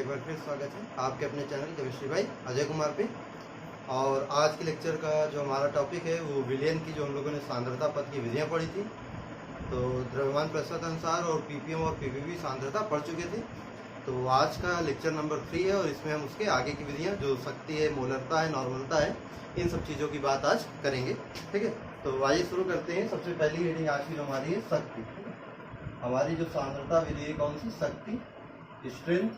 बार फिर स्वागत है आपके अपने चैनल केमिस्ट्री भाई अजय कुमार पे। और आज के लेक्चर का जो हमारा टॉपिक है वो विलियन की जो हम लोगों ने सांद्रता पद की विधियाँ पढ़ी थी। तो द्रव्यमान प्रसरण अनुसार और पीपीएम और पीपीवी सांद्रता पढ़ चुके थे। तो आज का लेक्चर नंबर 3 है और इसमें हम उसके आगे की विधियाँ जो शक्ति है, मोलरता है, नॉर्मलता है, इन सब चीज़ों की बात आज करेंगे। ठीक है, तो आइए शुरू करते हैं। सबसे पहली हेडिंग आज की जो हमारी है शक्ति। हमारी जो सांद्रता विधि है कौन सी? शक्ति, स्ट्रेंथ,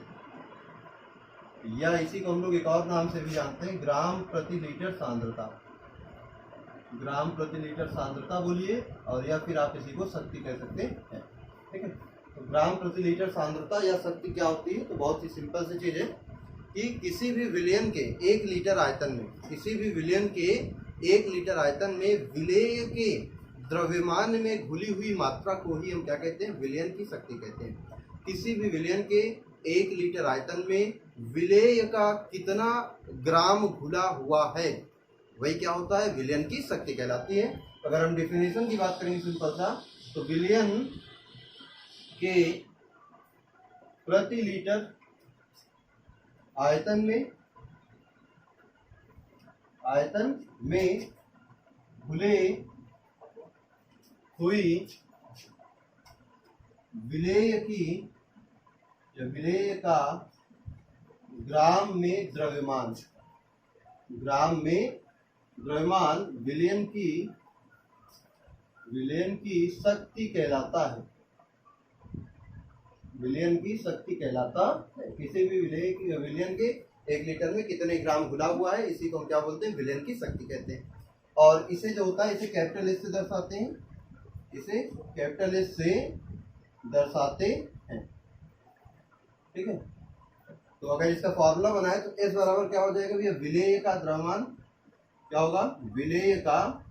या इसी को हम लोग एक और नाम से भी जानते हैं ग्राम प्रति लीटर सांद्रता। ग्राम प्रति लीटर सांद्रता बोलिए, और या फिर आप इसी को शक्ति कह सकते हैं। ठीक है, तो ग्राम प्रति लीटर सांद्रता या शक्ति क्या होती है? तो बहुत ही सिंपल सी चीज है कि किसी भी विलयन के 1 लीटर आयतन में, किसी भी विलयन के 1 लीटर आयतन में विलेय के द्रव्यमान में घुली हुई मात्रा को ही हम क्या कहते हैं? विलयन की शक्ति कहते हैं। किसी भी विलयन के 1 लीटर आयतन में विलेय का कितना ग्राम घुला हुआ है वही क्या होता है? विलयन की शक्ति कहलाती है। अगर हम डेफिनेशन की बात करेंगे सिंपल सा, तो विलयन के प्रति लीटर आयतन में घुले हुई विलेय की, जो विलेय का ग्राम में द्रव्यमान, विलयन की शक्ति कहलाता है। विलयन की शक्ति कहलाता है। किसी भी विलयन के 1 लीटर में कितने ग्राम घुला हुआ है, इसी को हम क्या बोलते हैं? विलयन की शक्ति कहते हैं। और इसे जो होता है, इसे कैपिटल एस से दर्शाते हैं। इसे कैपिटल एस से दर्शाते हैं। ठीक है, तो अगर इसका फॉर्मूला बनाए तो S बराबर क्या हो जाएगा भैया? विलेय का द्रव्यमान क्या होगा? विलेय का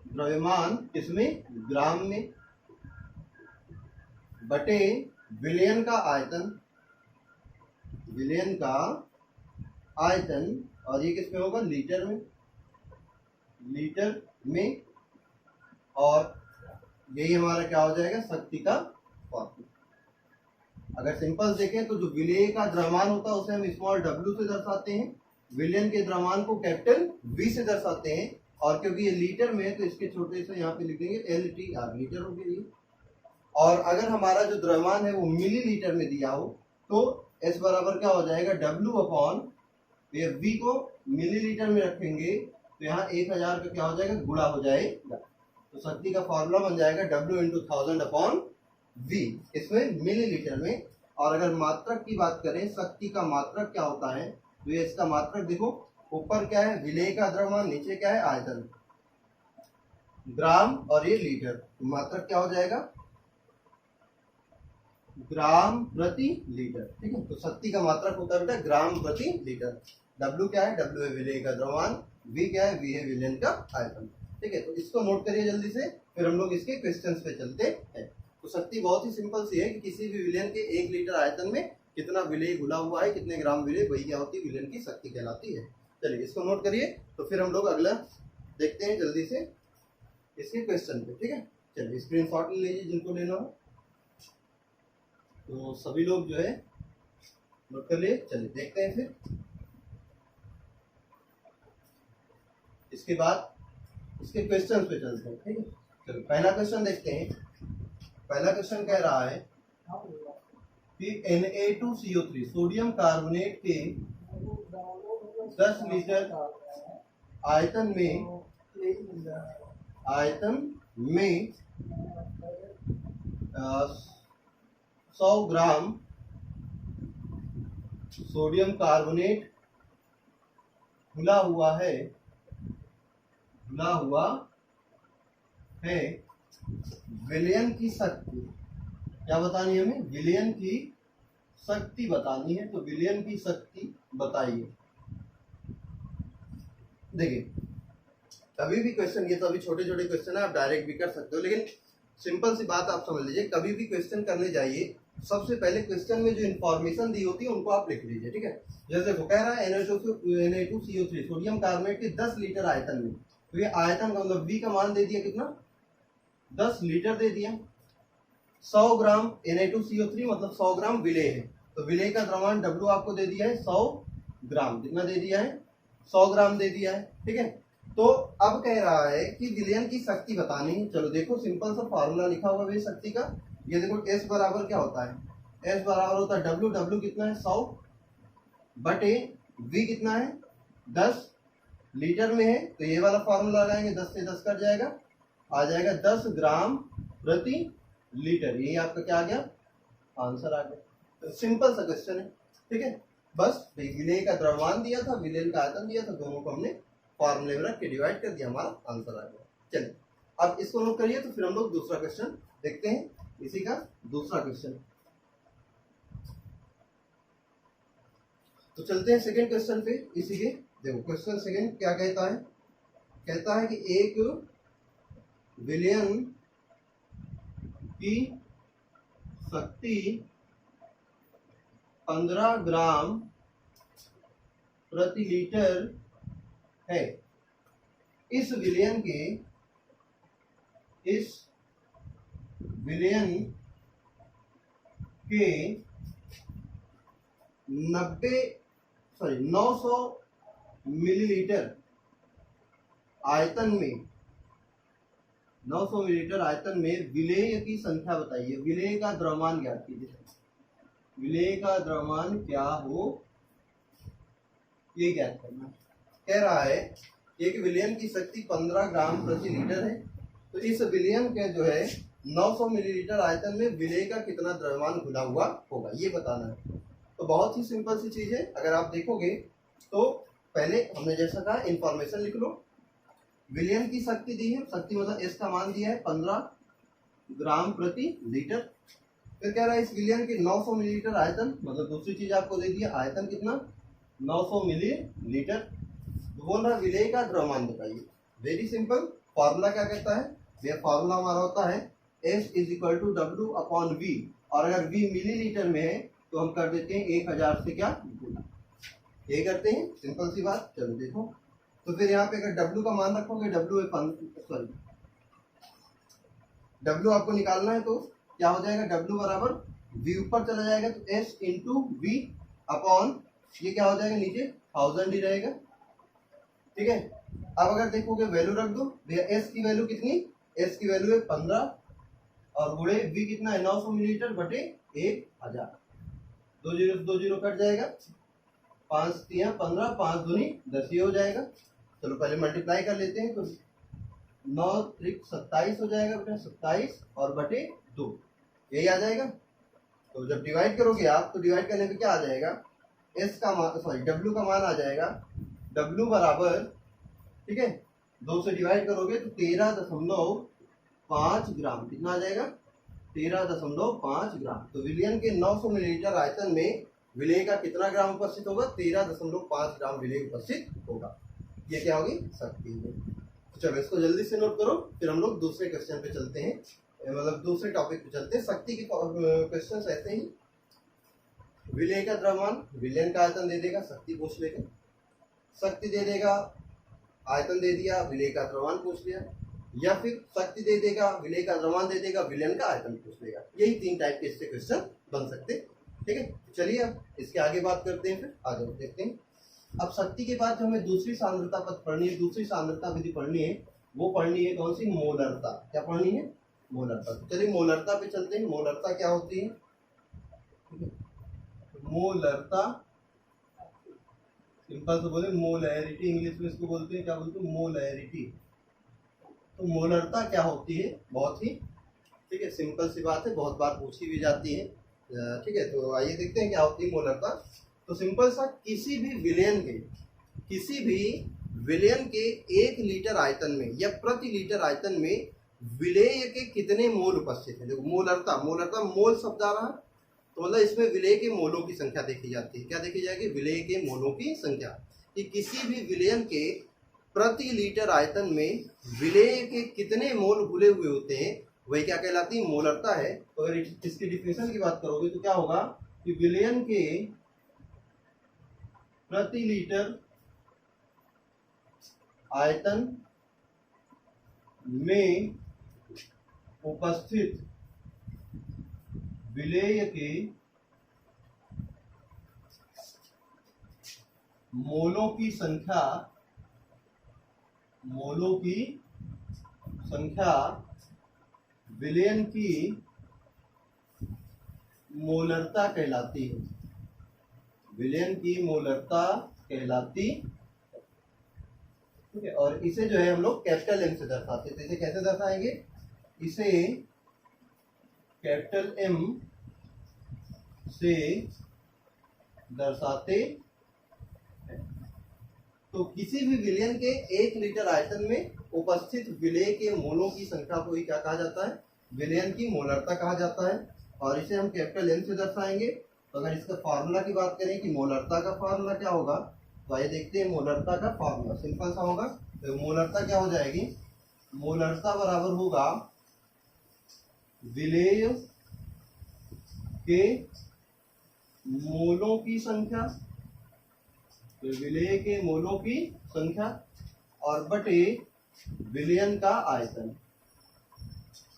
द्रव्यमान किसमें? ग्राम में, बटे विलयन का आयतन, और ये किसमें होगा? लीटर में, और यही हमारा क्या हो जाएगा? शक्ति का फॉर्मूला। अगर सिंपल देखें तो जो विलेय का द्रव्यमान होता है उसे हम स्मॉल w से दर्शाते हैं, विलयन के द्रव्यमान को कैपिटल V से दर्शाते हैं, और क्योंकि ये लीटर में है तो इसके छोटे से यहाँ पे लिखेंगे LTR, लीटर हो गया ये। और अगर हमारा जो द्रव्यमान है वो मिलीलीटर में दिया हो तो S बराबर क्या हो जाएगा? W अपॉन, ये V को मिलीलीटर में रखेंगे तो यहाँ 1000 का क्या हो जाएगा? गुणा हो जाएगा। तो शक्ति का फॉर्मूला बन जाएगा W × 1000 अपॉन V, इसमें मिलीलीटर में। और अगर मात्रक की बात करें, शक्ति का मात्रक क्या होता है? तो ये इसका मात्रक देखो, ऊपर क्या है? विलेय का द्रव्यमान, नीचे क्या है? आयतन, ग्राम, और ये लीटर। तो मात्रक क्या हो जाएगा? ग्राम प्रति लीटर। ठीक है, तो शक्ति का मात्रक होता है बेटा ग्राम प्रति लीटर। W क्या है? W है विलेय का द्रव्यमान, V क्या है? V है विलयन का आयतन। ठीक है, तो इसको नोट करिए जल्दी से, फिर हम लोग इसके क्वेश्चंस पे चलते हैं। तो शक्ति बहुत ही सिंपल सी है कि किसी भी विलयन के 1 लीटर आयतन में कितना विलेय घुला हुआ है, कितने ग्राम विलेय, वही क्या होती है? विलयन की शक्ति कहलाती है। चलिए इसको नोट करिए, तो फिर हम लोग अगला देखते हैं जल्दी से इसके क्वेश्चन पे। ठीक है, चलिए स्क्रीनशॉट ले लीजिए जिनको लेना हो, तो सभी लोग जो है नोट कर लिए। चलिए देखते हैं फिर इसके बाद इसके क्वेश्चन पे चलते हैं। ठीक है, चलो पहला क्वेश्चन देखते हैं। पहला क्वेश्चन कह रहा है कि Na2CO3 सोडियम कार्बोनेट के 10 लीटर आयतन में 100 ग्राम सोडियम कार्बोनेट घुला हुआ है, विलयन की शक्ति क्या बतानी है हमें? विलयन की शक्ति बतानी है। तो विलयन की शक्ति बताइए। देखिए कभी भी क्वेश्चन, ये तो अभी छोटे छोटे क्वेश्चन है, आप डायरेक्ट भी कर सकते हो, लेकिन सिंपल सी बात आप समझ लीजिए, कभी भी क्वेश्चन करने जाइए सबसे पहले क्वेश्चन में जो इन्फॉर्मेशन दी होती है उनको आप लिख लीजिए। ठीक है, जैसे वो कह रहा है Na2CO3 सोडियम कार्बोनेट के 10 लीटर आयतन में, तो ये आयतन का मतलब V का मान दे दिया कितना? 10 लीटर दे दिया। 100 ग्राम Na2CO3 मतलब 100 ग्राम विलेय है, तो विलेय का द्रव्यमान W आपको दे दिया है 100 ग्राम। कितना दे दिया है? 100 ग्राम दे दिया है। ठीक है, तो अब कह रहा है कि विलयन की शक्ति बतानी है। चलो देखो, सिंपल सा फॉर्मूला लिखा हुआ है शक्ति का। ये देखो, S बराबर क्या होता है? S बराबर होता है W। W कितना है? 100 बटे V कितना है? 10 लीटर में है, तो ये वाला फॉर्मूला लगाएंगे, 10 से 10 कट जाएगा, आ जाएगा 10 ग्राम प्रति लीटर। ये आपका क्या आ गया? आंसर आ गया। तो सिंपल सा क्वेश्चन है। ठीक है, बस विलेय का द्रव्यमान दिया था, विलेय का आयतन दिया था, दोनों को हमने फॉर्मूले में रख के डिवाइड कर दिया, हमारा आंसर आ गया। चलिए अब इसको नोट करिए, तो फिर हम लोग दूसरा क्वेश्चन देखते हैं। इसी का दूसरा क्वेश्चन, तो चलते हैं सेकंड क्वेश्चन पे। इसी के देखो, क्वेश्चन सेकंड क्या कहता है? कहता है कि एक विलयन की शक्ति 15 ग्राम प्रति लीटर है। इस विलयन के 900 मिलीलीटर आयतन में 900 मिलीलीटर आयतन में विलेय की संख्या बताइए। विलेय का द्रव्यमान ज्ञात कीजिए। विलेय का द्रव्यमान क्या हो, ये ज्ञात करना। कह रहा है एक विलयन की शक्ति 15 ग्राम प्रति लीटर है, तो इस विलयन के जो है 900 मिलीलीटर आयतन में विलेय का कितना द्रव्यमान घुला हुआ होगा, ये बताना है। तो बहुत ही सिंपल सी चीज है। अगर आप देखोगे तो पहले हमने जैसा कहा, इंफॉर्मेशन लिख लो। विलयन की शक्ति दी है, शक्ति मतलब एस का मान दिया है 15 ग्राम प्रति लीटर। फिर कह रहा है इस विलयन के 900 मिलीलीटर आयतन, मतलब दूसरी चीज आपको दे दिया, आयतन कितना? 900 मिलीलीटर। तो बोल रहा है विलेय का द्रव्यमान बताइए। वेरी सिंपल, फॉर्मूला क्या कहता है? यह फॉर्मूला हमारा होता है S is equal to W upon V, और अगर V मिलीलीटर में है तो हम कर देते हैं 1000 से क्या गुना, ये करते हैं। सिंपल सी बात। चलो देखो, तो फिर यहाँ पे अगर W का मान रखोगे, W आपको निकालना है, तो क्या हो जाएगा? W बराबर V ऊपर चला जाएगा, तो S इंटू V अपॉन ये क्या हो जाएगा? नीचे 1000 ही रहेगा। ठीक है, अब अगर देखोगे वैल्यू रख दो भैया। S की वैल्यू कितनी? S की वैल्यू है 15 और गुणे V कितना है? 900 मिलीलीटर बटे 1000। 2 जीरो कट जाएगा, 5 3 15, 5 दूनी 10 ही हो जाएगा। चलो पहले मल्टीप्लाई कर लेते हैं, तो 9 त्रिक 27 हो जाएगा बेटा, 27 और बटे 2, यही आ जाएगा। तो जब डिवाइड करोगे आप, तो डिवाइड करने पे क्या आ जाएगा? S का मान, सॉरी W का मान आ जाएगा। W बराबर, ठीक है, 2 से डिवाइड करोगे तो 13.5 ग्राम। कितना आ जाएगा? 13.5 ग्राम। तो विलयन के 900 मिलीलीटर आयतन में विलेय का कितना ग्राम उपस्थित होगा? 13.5 ग्राम विलेय उपस्थित होगा। ये क्या होगी? शक्ति। तो चलो इसको जल्दी से नोट करो, फिर हम लोग दूसरे क्वेश्चन पे चलते हैं, मतलब दूसरे टॉपिक पे चलते हैं। शक्ति के क्वेश्चन ऐसे ही, विलेय का द्रव्यमान, विलयन का आयतन दे देगा, शक्ति पूछ लेगा। शक्ति दे देगा, आयतन दे दिया, विलेय का द्रव्यमान पूछ लिया, या फिर शक्ति दे देगा, विलेय का द्रव्यमान दे देगा, विलयन का आयतन पूछ लेगा। यही 3 टाइप के इससे क्वेश्चन बन सकते। ठीक है, चलिए अब इसके आगे बात करते हैं। फिर आगे देखते हैं। अब शक्ति के बाद जो हमें दूसरी सांद्रता पद पढ़नी है, दूसरी सांद्रता विधि पढ़नी है, वो पढ़नी है कौन सी? मोलरता। क्या पढ़नी है? मोलरता। चलिए मोलरता पे चलते हैं। मोलरता क्या होती है? मोलरता सिंपल से बोले मोलैरिटी, इंग्लिश में इसको बोलते हैं, क्या बोलते हैं? मोलैरिटी। तो मोलरता क्या होती है? बहुत ही, ठीक है, सिंपल सी बात है, बहुत बार पूछी भी जाती है। ठीक है, तो आइए देखते हैं क्या होती है मोलरता। तो सिंपल सा, किसी भी विलयन के 1 लीटर आयतन में या प्रति लीटर आयतन में विलेय के कितने मोल उपस्थित है। देखो मोलरता, मोल शब्द आ रहा है, तो मतलब इसमें विलेय के मोलों की संख्या देखी जाती है। क्या देखी जाएगी? विलेय के मोलों की संख्या। कि किसी भी विलयन के प्रति लीटर आयतन में विलेय के कितने मोल घुले हुए होते हैं, वही क्या कहलाती है? मोलरता है। तो अगर इसकी डिफिनेशन की बात करोगे तो क्या होगा कि विलयन के प्रति लीटर आयतन में उपस्थित विलेय के मोलों की संख्या विलयन की मोलरता कहलाती है। विलयन की मोलरता कहलाती, ठीक है। और इसे जो है हम लोग कैपिटल एम से दर्शाते हैं। तो इसे कैसे दर्शाएंगे? इसे कैपिटल एम से दर्शाते हैं। तो किसी भी विलयन के 1 लीटर आयतन में उपस्थित विलेय के मोलों की संख्या को ही क्या कहा जाता है? विलयन की मोलरता कहा जाता है। और इसे हम कैपिटल एम से दर्शाएंगे। तो अगर इसका फार्मूला की बात करें कि मोलरता का फार्मूला क्या होगा, तो आइए देखते हैं। मोलरता का फार्मूला सिंपल सा होगा। तो मोलरता क्या हो जाएगी? मोलरता बराबर होगा विलेय के मोलों की संख्या, तो विलेय के मोलों की संख्या और बटे विलयन का आयतन।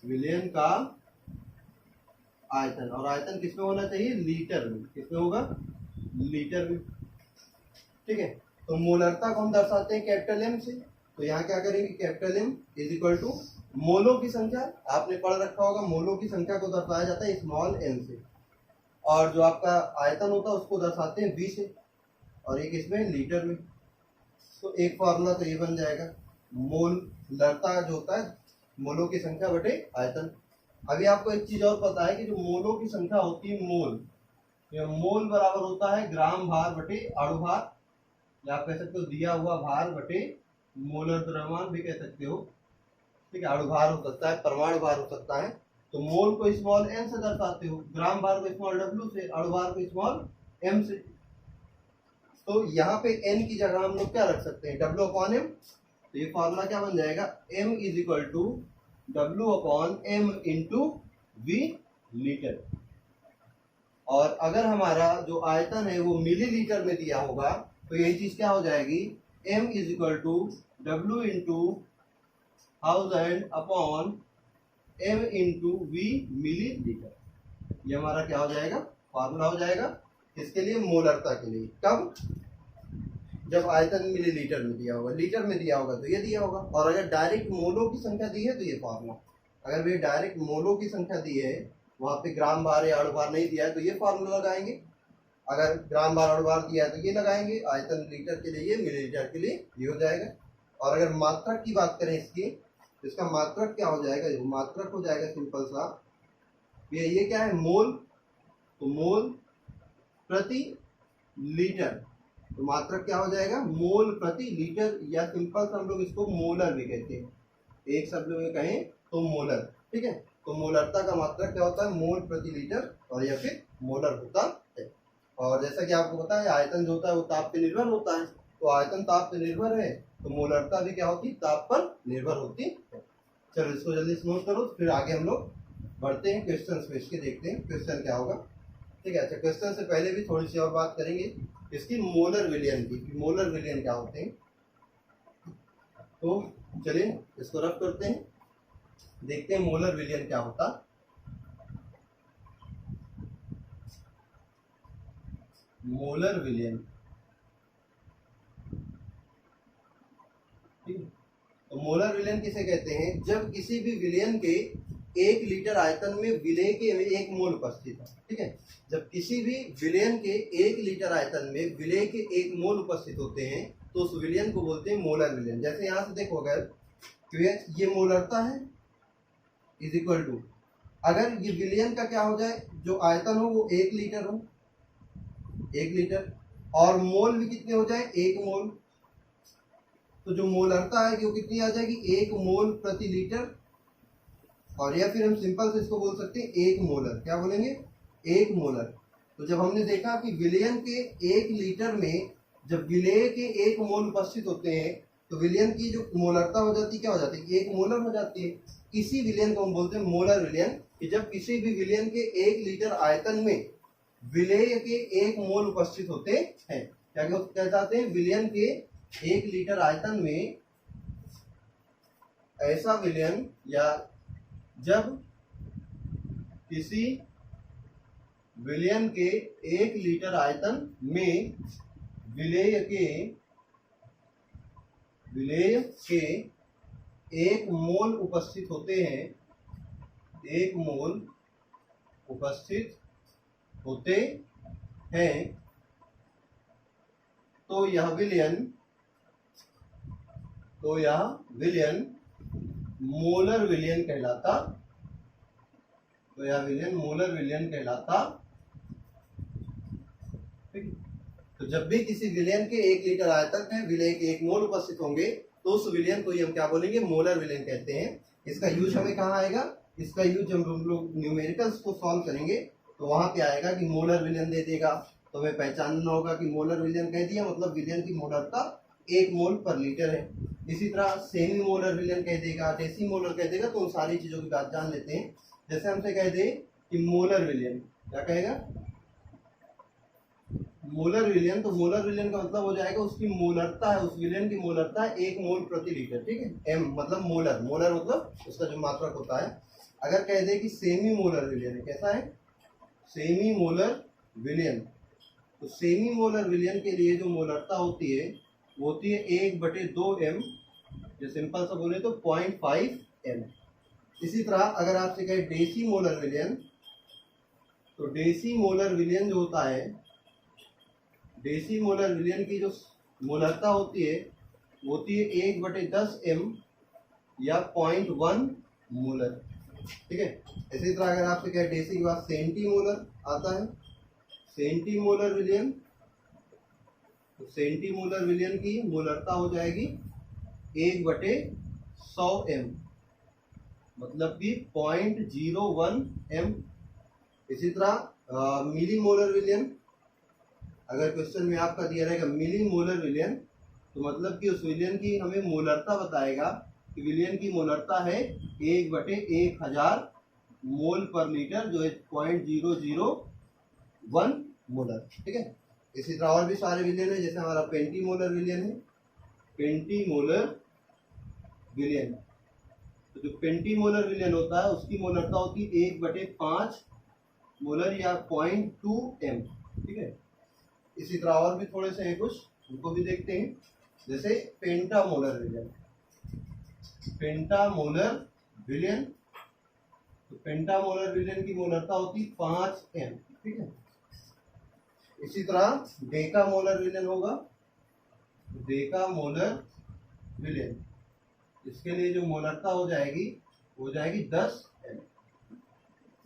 विलयन का आयतन, और आयतन किसमें होना चाहिए? लीटर में। किसमें होगा? लीटर में, ठीक है। तो मोलरता को हम दर्शाते हैं कैपिटल एम से। तो यहाँ क्या करेंगे? Capital M is equal to मोलों की संख्या, आपने पढ़ रखा होगा मोलों की संख्या को दर्शाया जाता है स्मॉल एन से, और जो आपका आयतन होता है उसको दर्शाते हैं बी से, और एक इसमें लीटर में। तो एक फॉर्मूला तो ये बन जाएगा, मोलरता जो होता है मोलों की संख्या बटे आयतन। अभी आपको एक चीज और पता है कि जो मोलों की संख्या होती है मोल, मोल बराबर होता है ग्राम भार बटे अणु भार, या आप कह सकते हो दिया हुआ भार बटे मोलर द्रव्यमान भी कह सकते हो, ठीक है। अणु भार हो सकता है, परमाणु भार हो सकता है। तो मोल को स्मॉल एन से दर्शाते हो, ग्राम भार को स्मॉल डब्ल्यू से, अणु भार को स्मॉल एम से। तो यहाँ पे एन की जगह हम लोग क्या रख सकते हैं? W upon M. तो ये फॉर्मूला क्या बन जाएगा? M is equal to W upon M into V litre. और अगर हमारा जो आयतन है वो मिलीलीटर में दिया होगा तो यही चीज क्या हो जाएगी? M is equal to W into 1000 upon M into V millilitre. ये हमारा क्या हो जाएगा? फॉर्मूला हो जाएगा इसके लिए, मोलरता के लिए। कब? जब आयतन मिलीलीटर में दिया होगा, लीटर में दिया होगा तो ये दिया होगा। और अगर डायरेक्ट मोलों की संख्या दी है तो ये फॉर्मूला। अगर वे डायरेक्ट मोलों की संख्या दी है, वहां पे ग्राम भार या अणु भार नहीं दिया है तो ये फॉर्मूला लगाएंगे। अगर ग्राम भार अणु भार दिया है तो ये लगाएंगे। आयतन लीटर के लिए ये, मिलीलीटर के लिए ये हो जाएगा। और अगर मात्रक की बात करें इसकी, तो इसका मात्रक क्या हो जाएगा? मात्रक हो जाएगा सिंपल सा, ये क्या है? मोल। तो मोल प्रति लीटर, तो मात्रक क्या हो जाएगा? मोल प्रति लीटर, या सिंपल से हम लोग इसको मोलर भी कहते हैं। एक शब्द में कहें तो मोलर, ठीक है। तो मोलरता का मात्रक क्या होता है? मोल प्रति लीटर, और या फिर मोलर होता है। और जैसा कि आपको पता है आयतन जो होता है वो ताप पे निर्भर होता है। तो आयतन ताप पे निर्भर है, तो मोलरता भी क्या होती है? ताप पर निर्भर होती है। चलो इसको जल्दी से नोट करो, फिर आगे हम लोग बढ़ते हैं क्वेश्चन पे, इसके देखते हैं क्वेश्चन क्या होगा, ठीक है। अच्छा, क्वेश्चन से पहले भी थोड़ी सी और बात करेंगे इसकी, मोलर विलयन की। मोलर विलयन क्या होते हैं? तो चलिए इसको रफ करते हैं, देखते हैं मोलर विलयन क्या होता। मोलर विलयन, ठीक है। तो मोलर विलयन किसे कहते हैं? जब किसी भी विलयन के 1 लीटर आयतन में विलेय के 1 मोल उपस्थित है, ठीक है। जब किसी भी विलयन के 1 लीटर आयतन में विलेय के 1 मोल उपस्थित होते हैं तो उस विलयन को बोलते हैं मोलर विलयन। जैसे यहाँ से देखो, अगर ये मोलरता है इज इक्वल टू, अगर ये विलयन का क्या हो जाए, जो आयतन हो वो 1 लीटर हो, 1 लीटर, और मोल भी कितने हो जाए? 1 मोल। तो जो मोलरता है वो कितनी आ जाएगी? 1 मोल प्रति लीटर। और या फिर हम सिंपल से इसको बोल सकते हैं 1 मोलर। क्या बोलेंगे? 1 मोलर। तो जब हमने देखा कि विलयन के 1 लीटर में जब विलेय के 1 मोल उपस्थित होते हैं तो विलयन की जो मोलरता हो जाती है क्या हो जाती है? 1 मोलर हो जाती है। इसी विलयन को हम बोलते हैं मोलर विलयन, कि जब किसी भी विलयन के 1 लीटर आयतन में विलेय के 1 मोल उपस्थित होते हैं। क्या कहते हैं? विलयन के 1 लीटर आयतन में ऐसा विलयन, या जब किसी विलयन के 1 लीटर आयतन में विलेय के 1 मोल उपस्थित होते हैं, 1 मोल उपस्थित होते हैं, तो यह विलयन मोलर विलयन कहलाता, तो यह विलयन मोलर विलयन कहलाता। ठीक, तो जब भी किसी विलयन के 1 लीटर आयतन में विलय के 1 मोल उपस्थित होंगे तो उस विलयन को हम क्या बोलेंगे, मोलर विलयन कहते हैं। इसका यूज हमें कहाँ आएगा, इसका यूज जब हम लोग न्यूमेरिकल्स को सॉल्व करेंगे तो वहां पे आएगा कि मोलर विलयन दे देगा, तो हमें पहचानना होगा कि मोलर विलयन कह दिया मतलब विलयन की मोलरता 1 मोल पर लीटर है। इसी तरह सेमी मोलर विलयन कह देगा, डेसी मोलर कह देगा, तो उन सारी चीजों की बात जान लेते हैं। जैसे हमसे कह दे कि मोलर विलयन, क्या कहेगा, मोलर विलयन, तो मोलर विलयन का मतलब हो जाएगा उसकी मोलरता है, उस विलयन की मोलरता है 1 मोल प्रति लीटर। ठीक है, एम मतलब मोलर, मोलर मतलब उसका जो मात्रक होता है। अगर कह दे कि सेमी मोलर विलयन है, कैसा है, सेमी मोलर विलयन, तो सेमी मोलर विलयन के लिए जो मोलरता होती है वो होती है 1/2m, जो सिंपल सा बोले तो 0.5 m। इसी तरह अगर आपसे कहे डेसी मोलर विलयन, तो डेसी मोलर विलयन जो होता है, डेसी मोलर विलयन की जो मोलरता होती है वो होती है 1/10m या 0.1 मोलर। ठीक है, इसी तरह अगर आपसे कहे डेसी के बाद सेंटीमोलर आता है, सेंटीमोलर विलयन, तो सेंटीमोलर विलयन की मोलरता हो जाएगी 1/100m, मतलब कि 0.01 m। इसी तरह मिली मोलर विलयन, अगर क्वेश्चन में आपका दिया रहेगा मिली मोलर विलयन, तो मतलब कि उस विलयन की हमें मोलरता बताएगा कि विलयन की मोलरता है 1/1000 मोल पर लीटर, जो है 0.001 मोलर। ठीक है, इसी तरह और भी सारे विलयन है, जैसे हमारा पेंटीमोलर विलयन है, पेंटीमोलर विलयन, तो जो पेंटीमोलर विलयन होता है उसकी मोलरता होती है 1/5 मोलर या 0.2 m। ठीक है, इसी तरह और भी थोड़े से हैं कुछ, उनको भी देखते हैं। जैसे पेंटामोलर विलयन, पेंटामोलर विलयन, तो पेंटामोलर विलयन की मोलरता होती 5 m। ठीक है, इसी तरह डेकामोलर विलयन होगा, डेकामोलर विलयन, इसके लिए जो मोलरता हो जाएगी 10 m।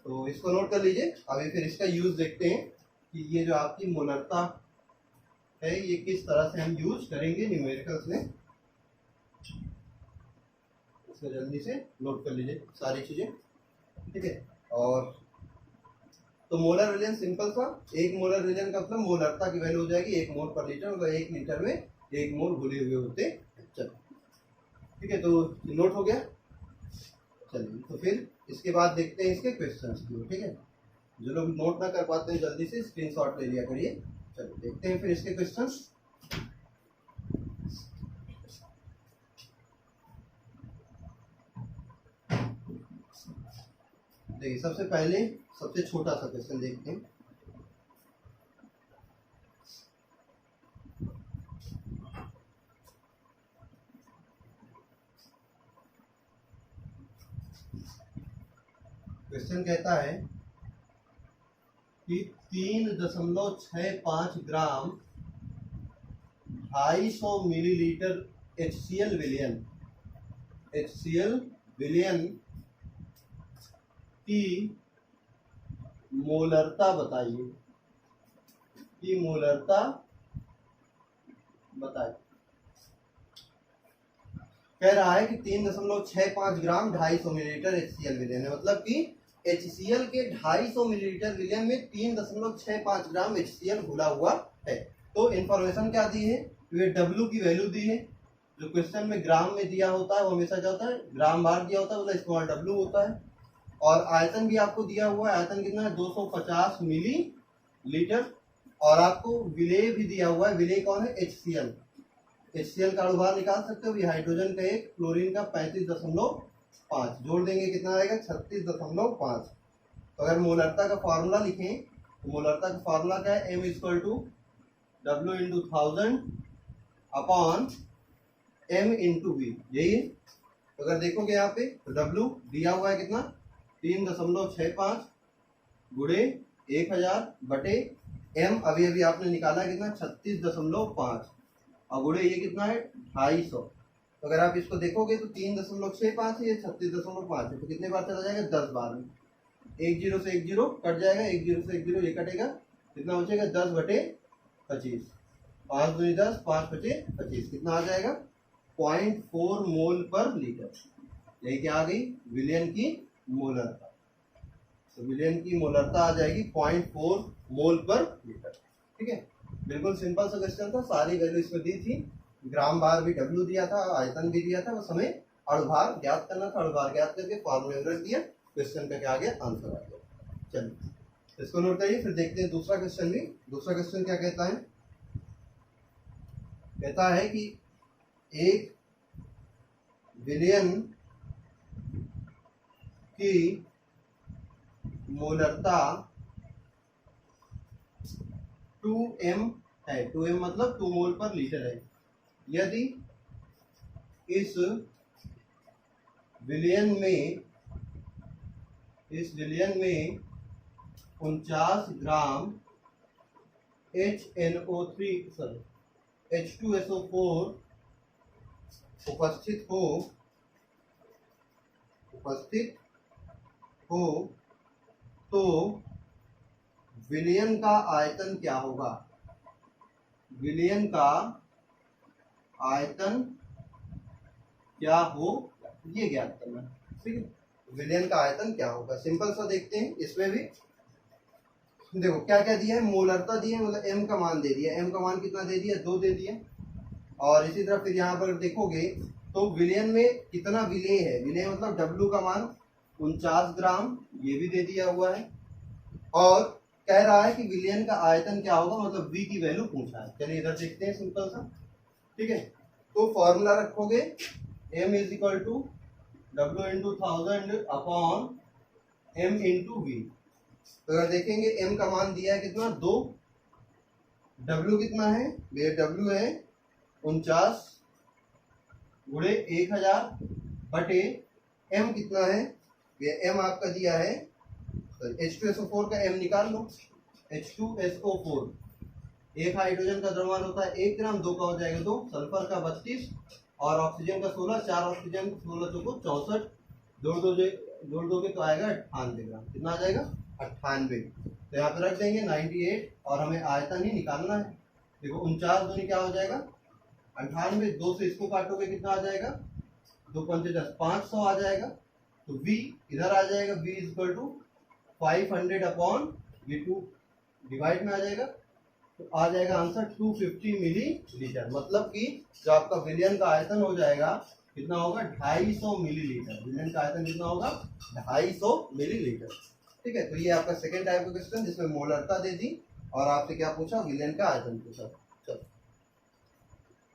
तो इसको नोट कर लीजिए। अभी फिर इसका यूज देखते हैं कि ये जो आपकी मोलरता है ये किस तरह से हम यूज करेंगे न्यूमेरिकल्स में। इसको जल्दी से नोट कर लीजिए सारी चीजें। ठीक है, और तो मोलर विलयन सिंपल सा, 1 मोलर विलयन का मतलब मोलरता की वैल्यू हो जाएगी 1 मोल पर लीटर, मतलब 1 लीटर में 1 मोल घुले हुए होते। चलो ठीक है, तो नोट हो गया। चलिए, तो फिर इसके बाद देखते हैं इसके क्वेश्चंस को। ठीक है, जो लोग नोट ना कर पाते हैं जल्दी से स्क्रीनशॉट ले लिया करिए। चलो देखते हैं फिर इसके क्वेश्चंस। देखिए, सबसे पहले सबसे छोटा सा क्वेश्चन देखते हैं। क्वेश्चन कहता है कि 3.65 ग्राम 250 मिलीलीटर HCl विलयन की मोलरता बताइए, की मोलरता बताइए। कह रहा है कि 3.65 ग्राम 250 मिलीलीटर HCl विलयन है, मतलब कि HCl के 250 मिलीलीटर विलयन में 3.65 ग्राम HCl घुला हुआ है। तो इन्फॉर्मेशन क्या दी है, ये W की वैल्यू दी है। जो क्वेश्चन में ग्राम में दिया होता है वो हमेशा क्या होता है, ग्राम बार दिया होता है, मतलब स्मॉल W होता है। और आयतन भी आपको दिया हुआ है, आयतन कितना है 250 मिली लीटर। और आपको विलेय भी दिया हुआ है, विलेय कौन है, HCl का अणुभार निकाल सकते हो, हाइड्रोजन का 1, क्लोरीन का 35.5, जोड़ देंगे कितना आएगा 36.5। तो अगर मोलरता का फॉर्मूला लिखें तो मोलरता का फॉर्मूला क्या है, M = W into 1000 upon M into V, यही है। अगर देखोगे यहाँ पे तो W दिया हुआ है कितना 3.65 गुणे 1000 बटे M अभी अभी आपने निकाला है कितना 36.5 और गुणे ये कितना है 250। तो अगर आप इसको देखोगे तो 3.65 है, ये 36.5 है, तो कितने बार चला जाएगा 10 बार में। एक जीरो से एक जीरो कट जाएगा, एक जीरो से एक जीरो ये कटेगा, कितना बचेगा 10 बटे 25, 5 दूनी 10, 5 बचे 25, कितना आ जाएगा 0.4 मोल पर लीटर। यही क्या आ गई विलियन की मोलरता। तो विलियन की मोलरता आ जाएगी 0.4 मोल पर लीटर। ठीक है, बिल्कुल सिंपल सा क्वेश्चन था, सारी वैल्यू इसमें दी थी, ग्राम बार भी W दिया था, आयतन भी दिया था, बस हमें अणुभार ज्ञात करना था। अणुभार ज्ञात करके फॉर्मूले रख दिया, क्वेश्चन का क्या आ गया आंसर आ गया। चलिए इसको नोट करिए, फिर देखते हैं दूसरा क्वेश्चन भी। दूसरा क्वेश्चन क्या कहता है, कहता है कि एक विलियन की मोलरता 2m है, 2m मतलब 2 मोल पर लीटर है। यदि इस विलियन में 49 ग्राम H2SO4 उपस्थित हो तो विलियन का आयतन क्या होगा। विलियन का आयतन क्या हो ये ज्ञात करना। ठीक है, विलियन का आयतन क्या होगा, सिंपल सा देखते हैं। इसमें भी देखो क्या क्या दिया है, मोलरता दी है, मतलब m का मान दे दिया, m का मान कितना दे दिया 2 दे दिया। और इसी तरह फिर यहाँ पर देखोगे तो विलियन में कितना विलेय है, विलेय मतलब W का मान 49 ग्राम, ये भी दे दिया हुआ है। और कह रहा है कि विलियन का आयतन क्या होगा, मतलब V की वैल्यू पूछा है। चलिए इधर देखते हैं सिंपल सा। ठीक है, तो फॉर्मूला रखोगे m is equal to W into 1000 upon M into V। तो अगर देखेंगे m का मान दिया है कितना 2, W कितना है, ये W है 49 गुणे 1000 बटे m कितना है, ये m आपका दिया है H2SO4 का m निकाल लो। H2SO4 एक हाइड्रोजन का द्रव्यमान होता है 1 ग्राम, 2 का हो जाएगा 2, सल्फर का 32 और ऑक्सीजन का 16, 4 ऑक्सीजन 16 चौको 64, जोड़ दोगे तो आएगा 98 ग्राम। कितना आ जाएगा 98। तो यहाँ पे रख देंगे 98 और हमें आयतन ही निकालना है। देखो 49 दूनी क्या हो जाएगा 98, 2 से इसको काटोगे कितना आ जाएगा 2 पंचे 10, 500 आ जाएगा। तो V इधर आ जाएगा, V is equal to 500 upon ये 2 डिवाइड में आ जाएगा, तो आ जाएगा आंसर 250 मिली लीटर। मतलब कि जो आपका विलियन का आयतन हो जाएगा कितना होगा 250 मिलीलीटर। विलियन का आयतन कितना होगा 250 मिलीलीटर। ठीक है, तो ये आपका सेकेंड टाइप का क्वेश्चन जिसमें मोलरता दे दी और आपसे क्या पूछा विलियन का आयतन पूछा। चलो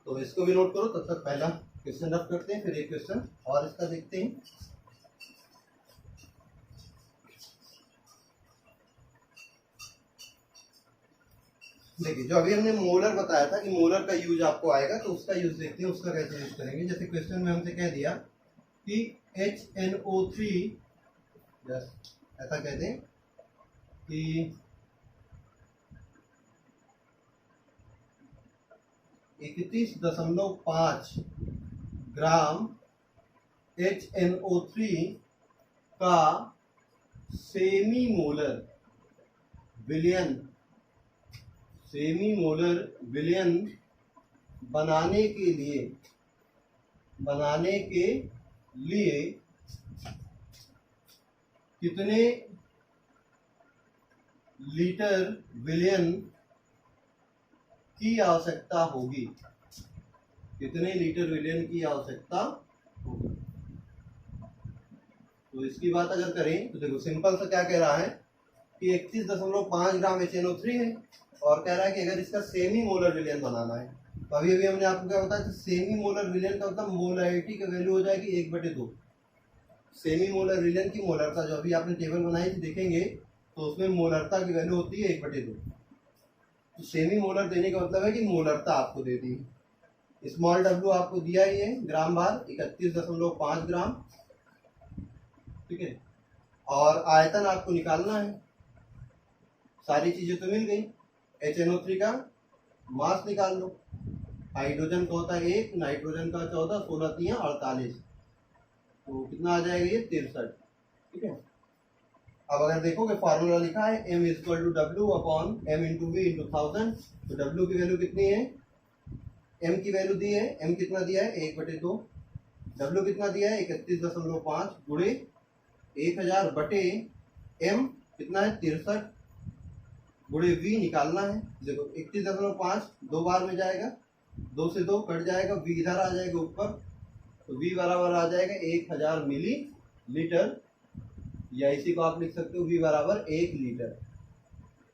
तो इसको भी नोट करो, तब तक पहला क्वेश्चन रफ करते हैं, फिर एक क्वेश्चन और इसका देखते हैं। देखिए जो अभी हमने मोलर बताया था कि मोलर का यूज आपको आएगा, तो उसका यूज देखते हैं, उसका कैसे यूज करेंगे। जैसे क्वेश्चन में हमसे कह दिया कि HNO3 ऐसा कहते हैं कि 31.5 ग्राम HNO3 का सेमी मोलर विलियन बनाने के लिए कितने लीटर विलियन की आवश्यकता होगी, कितने लीटर विलियन की आवश्यकता होगी। तो इसकी बात अगर करें तो देखो सिंपल सा क्या कह रहा है कि 31.5 ग्राम HNO3 है और कह रहा है कि अगर इसका सेमी मोलर विलियन बनाना है, तो अभी अभी हमने आपको क्या बताया, सेमी मोलर विलियन का मतलब मोलरिटी का वैल्यू हो जाएगी 1/2। सेमी मोलर विलियन की मोलरता जो अभी आपने टेबल बनाई थी देखेंगे तो उसमें मोलरता की वैल्यू होती है 1/2। तो सेमी मोलर देने का मतलब है कि मोलरता आपको दे दी है। स्मॉल डब्ल्यू आपको दिया ही है ग्राम भार 31.5 ग्राम, ठीक है। और आयतन आपको निकालना है। सारी चीजें तो मिल गई। HNO3 का मास निकाल लो। हाइड्रोजन का होता है 1, नाइट्रोजन का 14, 16 3 48, तो कितना आ जाएगा ये 63, ठीक है। अब अगर देखोगे फार्मूला लिखा है m = W upon m into V into 1000, तो W की वैल्यू कितनी है, m की वैल्यू दी है, m कितना दिया है 1/2, W कितना दिया है 31.5 गुणे 1000 बटे m कितना है 63 गुणे v निकालना है। देखो 31.5 दो बार में जाएगा, 2 से 2 कट जाएगा, v इधर आ जाएगा ऊपर, तो v बराबर आ जाएगा 1000 मिली लीटर, या इसी को आप लिख सकते हो v बराबर 1 लीटर।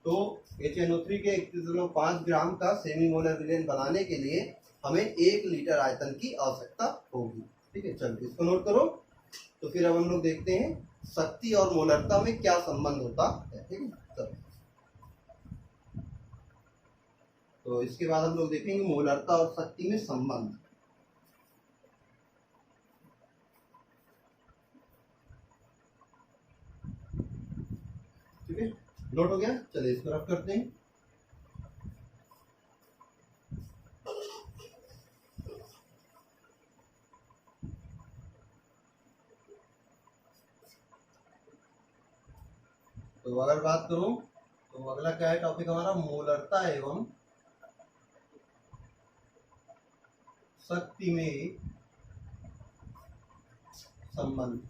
तो HNO3 के 31.5 ग्राम का सेमी मोलर विलेन बनाने के लिए हमें 1 लीटर आयतन की आवश्यकता होगी, ठीक है। चलो इसको नोट करो। तो फिर अब हम लोग देखते हैं शक्ति और मोलरता में क्या संबंध होता है, ठीक है। चलो तो इसके बाद हम लोग देखेंगे मोलरता और शक्ति में संबंध। ठीक है, नोट हो गया। चलिए इसको रफ करते हैं। तो अगर बात करूं तो अगला क्या है टॉपिक हमारा, मोलरता एवं शक्ति में संबंध।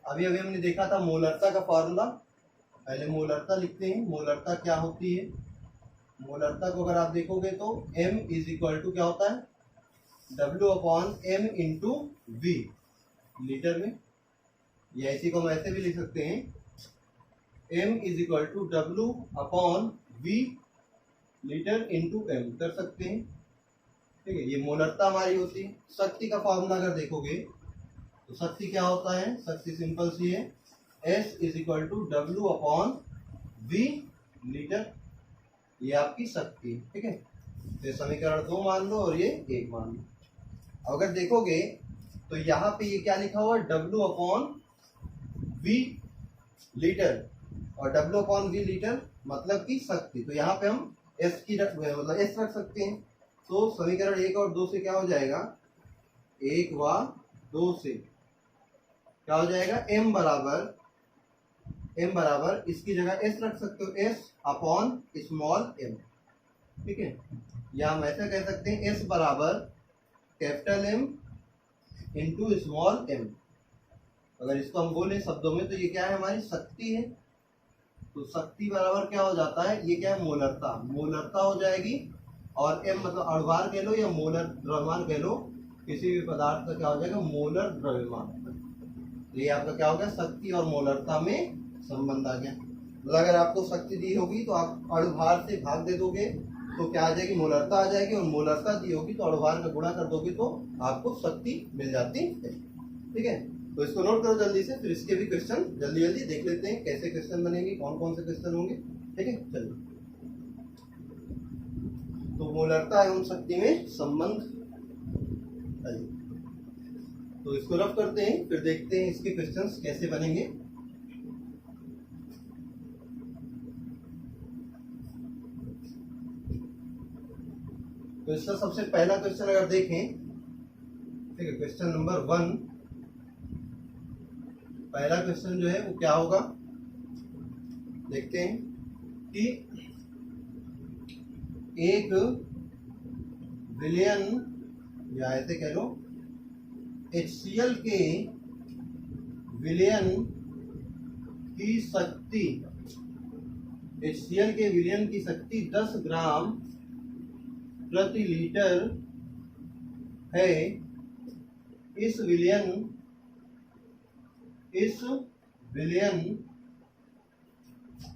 अभी अभी हमने देखा था मोलरता का फॉर्मूला। पहले मोलरता लिखते हैं। मोलरता क्या होती है, मोलरता को अगर आप देखोगे तो m = क्या होता है, W upon m into V litre में, या इसी को हम ऐसे भी लिख सकते हैं m = W upon v litre into m कर सकते हैं, ठीक है। ये मोलरता हमारी होती है। शक्ति का फॉर्मूला अगर देखोगे तो शक्ति क्या होता है, शक्ति सिंपल सी है, S = W upon v litre, ये आपकी शक्ति, ठीक है। तो समीकरण 2 मान लो और ये 1 मान लो। अगर देखोगे तो यहाँ पे ये क्या लिखा हुआ है, W अपॉन v लीटर, और W अपॉन v लीटर मतलब की शक्ति। तो यहाँ पे हम S की मतलब S रख सकते हैं। तो समीकरण 1 और 2 से क्या हो जाएगा, 1 व 2 से क्या हो जाएगा, m बराबर इसकी जगह s रख सकते हो, s अपॉन स्मॉल m, ठीक है। या हम ऐसा कह सकते हैं s बराबर capital M into small m। अगर इसको हम बोले शब्दों में तो ये क्या है, हमारी शक्ति है। तो शक्ति बराबर क्या हो जाता है, ये क्या है, मोलरता। मोलरता हो जाएगी, और m मतलब अणुभार कह लो या मोलर द्रव्यमान कह लो, किसी भी पदार्थ का क्या हो जाएगा, मोलर द्रव्यमान। ये आपका क्या हो गया, शक्ति और मोलरता में संबंध आ गया। मतलब अगर आपको शक्ति दी होगी तो आप अणुभार से भाग दे दोगे तो क्या आ जाएगी, मोलरता आ जाएगी, और मोलरता दी होगी तो अणुभार का गुणा कर दोगे तो आपको शक्ति मिल जाती है, ठीक है। तो इसको नोट करो जल्दी से, फिर इसके भी क्वेश्चन जल्दी जल्दी देख लेते हैं कैसे क्वेश्चन बनेंगे, कौन कौन से क्वेश्चन होंगे, ठीक है। चलिए, तो मोलरता एवं शक्ति में संबंध, तो इसको रफ करते हैं, फिर देखते हैं इसके क्वेश्चंस कैसे बनेंगे। तो इसका सबसे पहला क्वेश्चन अगर देखें, ठीक है, क्वेश्चन नंबर 1, पहला क्वेश्चन जो है वो क्या होगा, देखते हैं कि एक विलयन या ऐसे कह लो HCl के विलयन की शक्ति, HCl के विलयन की शक्ति 10 ग्राम प्रति लीटर है। इस विलयन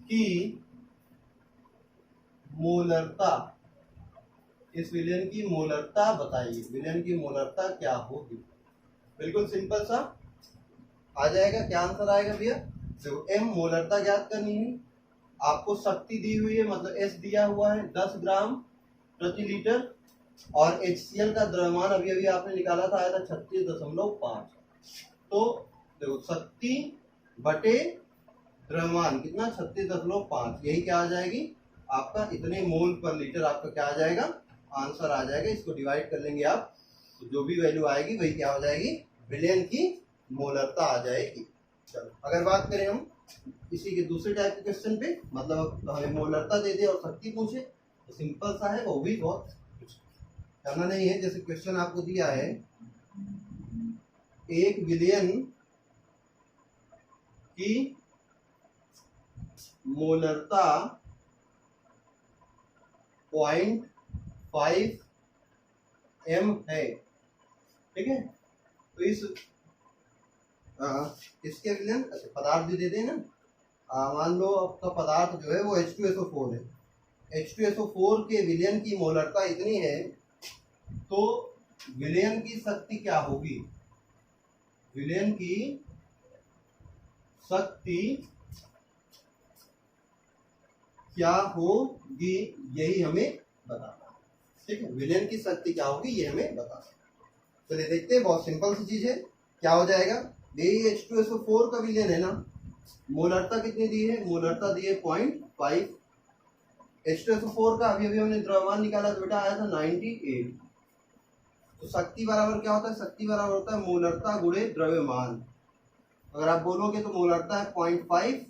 की मोलरता, इस विलयन की मोलरता बताइए। विलयन की मोलरता क्या होगी। बिल्कुल सिंपल सा आ जाएगा। क्या आंसर आएगा भैया, देखो एम मोलरता ज्ञात करनी है, आपको शक्ति दी हुई है, मतलब एस दिया हुआ है 10 ग्राम प्रति लीटर, और HCl का द्रव्यमान अभी अभी आपने निकाला था, आया था 36.5। तो देखो शक्ति बटे द्रव्यमान कितना 36.5, यही क्या आ जाएगी आपका, इतने मोल पर लीटर आपका क्या आ जाएगा, आंसर आ जाएगा। इसको डिवाइड कर लेंगे आप, तो जो भी वैल्यू आएगी वही क्या हो जाएगी, विलयन की मोलरता आ जाएगी। चलो अगर बात करें हम इसी के दूसरे टाइप के क्वेश्चन पे, मतलब हमें मोलरता दे दे और शक्ति पूछे, तो सिंपल सा है, वो भी बहुत कुछ करना नहीं है। जैसे क्वेश्चन आपको दिया है, 1 विलियन की मोलरता 0.5 m है, ठीक है। तो इसके विलयन, अच्छा पदार्थ भी दे देना, मान लो आपका पदार्थ जो है वो H2SO4 है, H2SO4 के विलयन की मोलरता इतनी है, तो विलयन की शक्ति क्या होगी, विलयन की शक्ति क्या होगी यही हमें बताना है, ठीक है। विलयन की शक्ति क्या होगी ये हमें बताना है। चलिए देखते हैं, बहुत सिंपल सी चीज है, क्या हो जाएगा, यही H2SO4 का विलयन है ना, मोलरता कितनी दी है, मोलरता दी है 0.5, H2SO4 का अभी अभी हमने द्रव्यमान निकाला तो बेटा आया था 98। तो शक्ति बराबर क्या होता है, शक्ति बराबर होता है मोलरता गुणे द्रव्यमान। अगर आप बोलोगे तो मोलरता है 0.5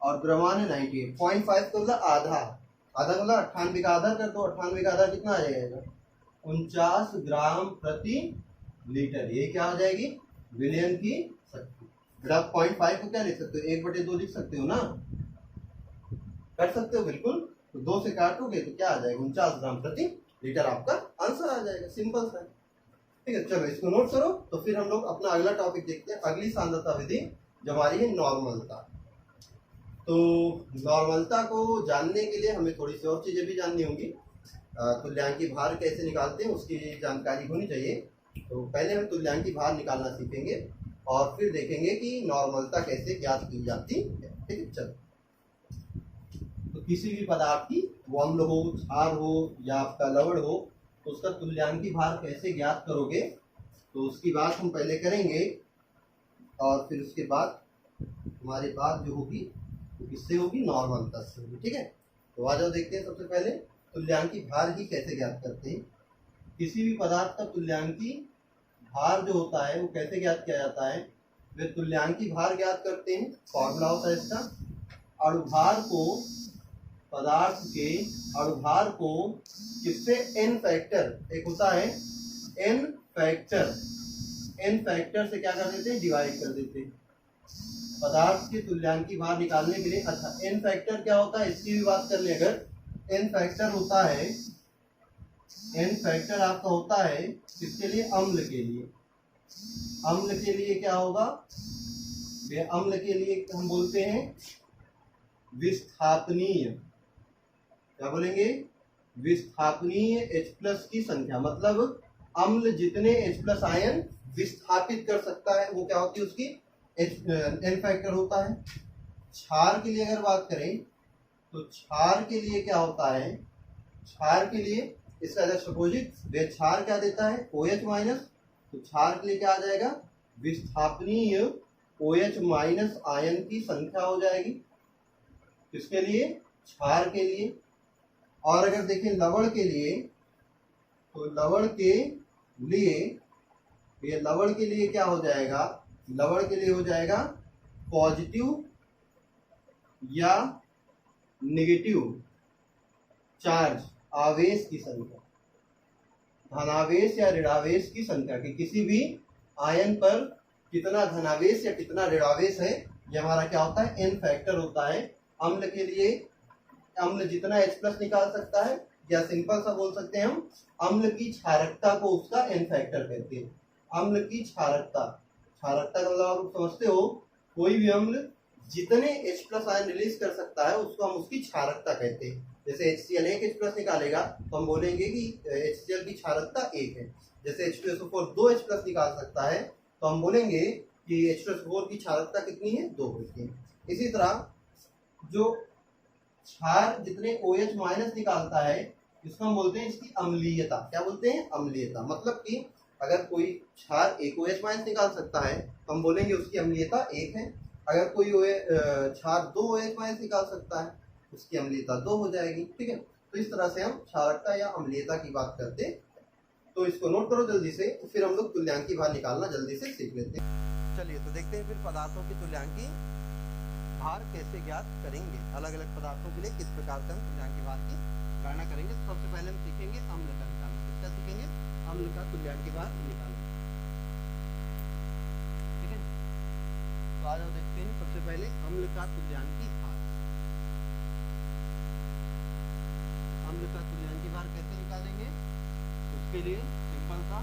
और द्रव्यमान है 98। 0.5 तो मतलब आधा, आधा मतलब 98 का आधा कर दो, 98 का आधा कितना आ जाएगा, 49 ग्राम प्रति लीटर, ये क्या हो जाएगी विलयन की शक्ति। फिर आप 0.5 को क्या लिख सकते हो, 1/2 लिख सकते हो ना, कर सकते हो बिल्कुल। तो 2 से काटोगे तो क्या आ जाएगा, 49 ग्राम प्रति लीटर आपका आंसर आ जाएगा, सिंपल सा है, ठीक है। चलो इसको नोट करो, तो फिर हम लोग अपना अगला टॉपिक देखते हैं, अगली सांद्रता विधि जो हमारी है नॉर्मलता। तो नॉर्मलता को जानने के लिए हमें थोड़ी सी और चीजें भी जाननी होंगी, तुल्यांकी भार कैसे निकालते हैं उसकी जानकारी होनी चाहिए। तो पहले हम तुल्यांकी भार निकालना सीखेंगे और फिर देखेंगे कि नॉर्मलता कैसे ज्ञात की जाती है, ठीक है। चलो, तो किसी भी पदार्थ की, वो अम्ल हो, क्षार हो या आपका लवण हो, तो उसका तुल्यांकी भार कैसे ज्ञात करोगे, तो उसकी बात हम पहले करेंगे और फिर उसके बाद हमारी बात जो होगी तो किससे होगी, नॉर्मलता से होगी, ठीक है। तो आ जाओ देखते हैं, सबसे पहले तुल्यांकी भार ही कैसे ज्ञात करते हैं। किसी भी पदार्थ का तुल्यांकी भार जो होता है वो कैसे ज्ञात किया जाता है, वे तुल्यांकी भार ज्ञात करते हैं, फॉर्मूला होता है इसका, अणुभार को, पदार्थ के अणुभार को किससे, n फैक्टर, एक होता है n फैक्टर, n फैक्टर से क्या कर देते हैं, डिवाइड कर देते हैं पदार्थ के तुल्यांकी भार निकालने के लिए। अच्छा n फैक्टर क्या होता है इसकी भी बात कर ले, अगर n फैक्टर होता है, n फैक्टर आपका होता है किसके लिए, अम्ल के लिए, अम्ल के लिए क्या होगा, अम्ल के लिए हम बोलते हैं विस्थापनीय, क्या बोलेंगे, विस्थापनीय H+ की संख्या, मतलब अम्ल जितने H+ आयन विस्थापित कर सकता है वो क्या होती है उसकी n फैक्टर होता है। क्षार के लिए अगर बात करें तो क्षार के लिए क्या होता है, क्षार के लिए इसका जस्ट अपोजिट, वे क्षार क्या देता है, OH-, तो क्षार के लिए क्या आ जाएगा, विस्थापनीय OH- आयन की संख्या हो जाएगी, किसके लिए, क्षार के लिए। और अगर देखें लवण के लिए, तो लवण के लिए, ये लवण के लिए क्या हो जाएगा, लवण के लिए हो जाएगा पॉजिटिव या नेगेटिव चार्ज, आवेश की संख्या, धनावेश या ऋणावेश की संख्या, कि किसी भी आयन पर कितना धनावेश या कितना ऋणावेश है, ये हमारा क्या होता है, n फैक्टर होता है। अम्ल के लिए अम्ल जितना H+ निकाल सकता है, या सिंपल सा बोल सकते हैं हम, अम्ल की क्षारकता को उसका n फैक्टर कहते हैं। अम्ल की क्षारकता, क्षारकता का मतलब आप समझते हो, कोई भी अम्ल जितने H+ आयन रिलीज कर सकता है उसको हम उसकी क्षारकता कहते हैं। जैसे HCl 1 H+ निकालेगा तो हम बोलेंगे कि HCl की क्षारकता 1 है। जैसे H2SO4 2 H+ निकाल सकता है तो हम बोलेंगे कि H2SO4 की क्षारकता कितनी है, 2 होती है। इसी तरह जो क्षार जितने OH माइनस निकालता है इसको हम बोलते हैं इसकी अम्लीयता। क्या बोलते हैं? अम्लीयता। मतलब कि अगर कोई क्षार एक OH माइनस निकाल सकता है तो हम बोलेंगे उसकी अम्लीयता 1 है। अगर कोई क्षार 2 OH माइनस निकाल सकता है उसकी अम्लीयता 2 हो जाएगी। ठीक है, तो इस तरह से हम क्षारकता या अम्लीयता की बात करते। तो इसको नोट करो जल्दी से, फिर हम लोग तुल्यांकी भार निकालना जल्दी से सीख लेते हैं। चलिए तो देखते हैं फिर पदार्थों की तुल्यांकी भार कैसे ज्ञात करेंगे। अलग अलग पदार्थों के लिए किस प्रकार से हम तुल्यांकी भार की गणना करेंगे। तो सबसे पहले हम सीखेंगे अम्ल का निकालना। किसका सीखेंगे? अम्ल का तुल्यांकी भार निकालना। ठीक है, तो आज हम देखते हैं सबसे पहले अम्ल का तुल्यांकी भार। अम्ल का तुल्यांकी भार कैसे निकालेंगे? उसके लिए सिंपल सा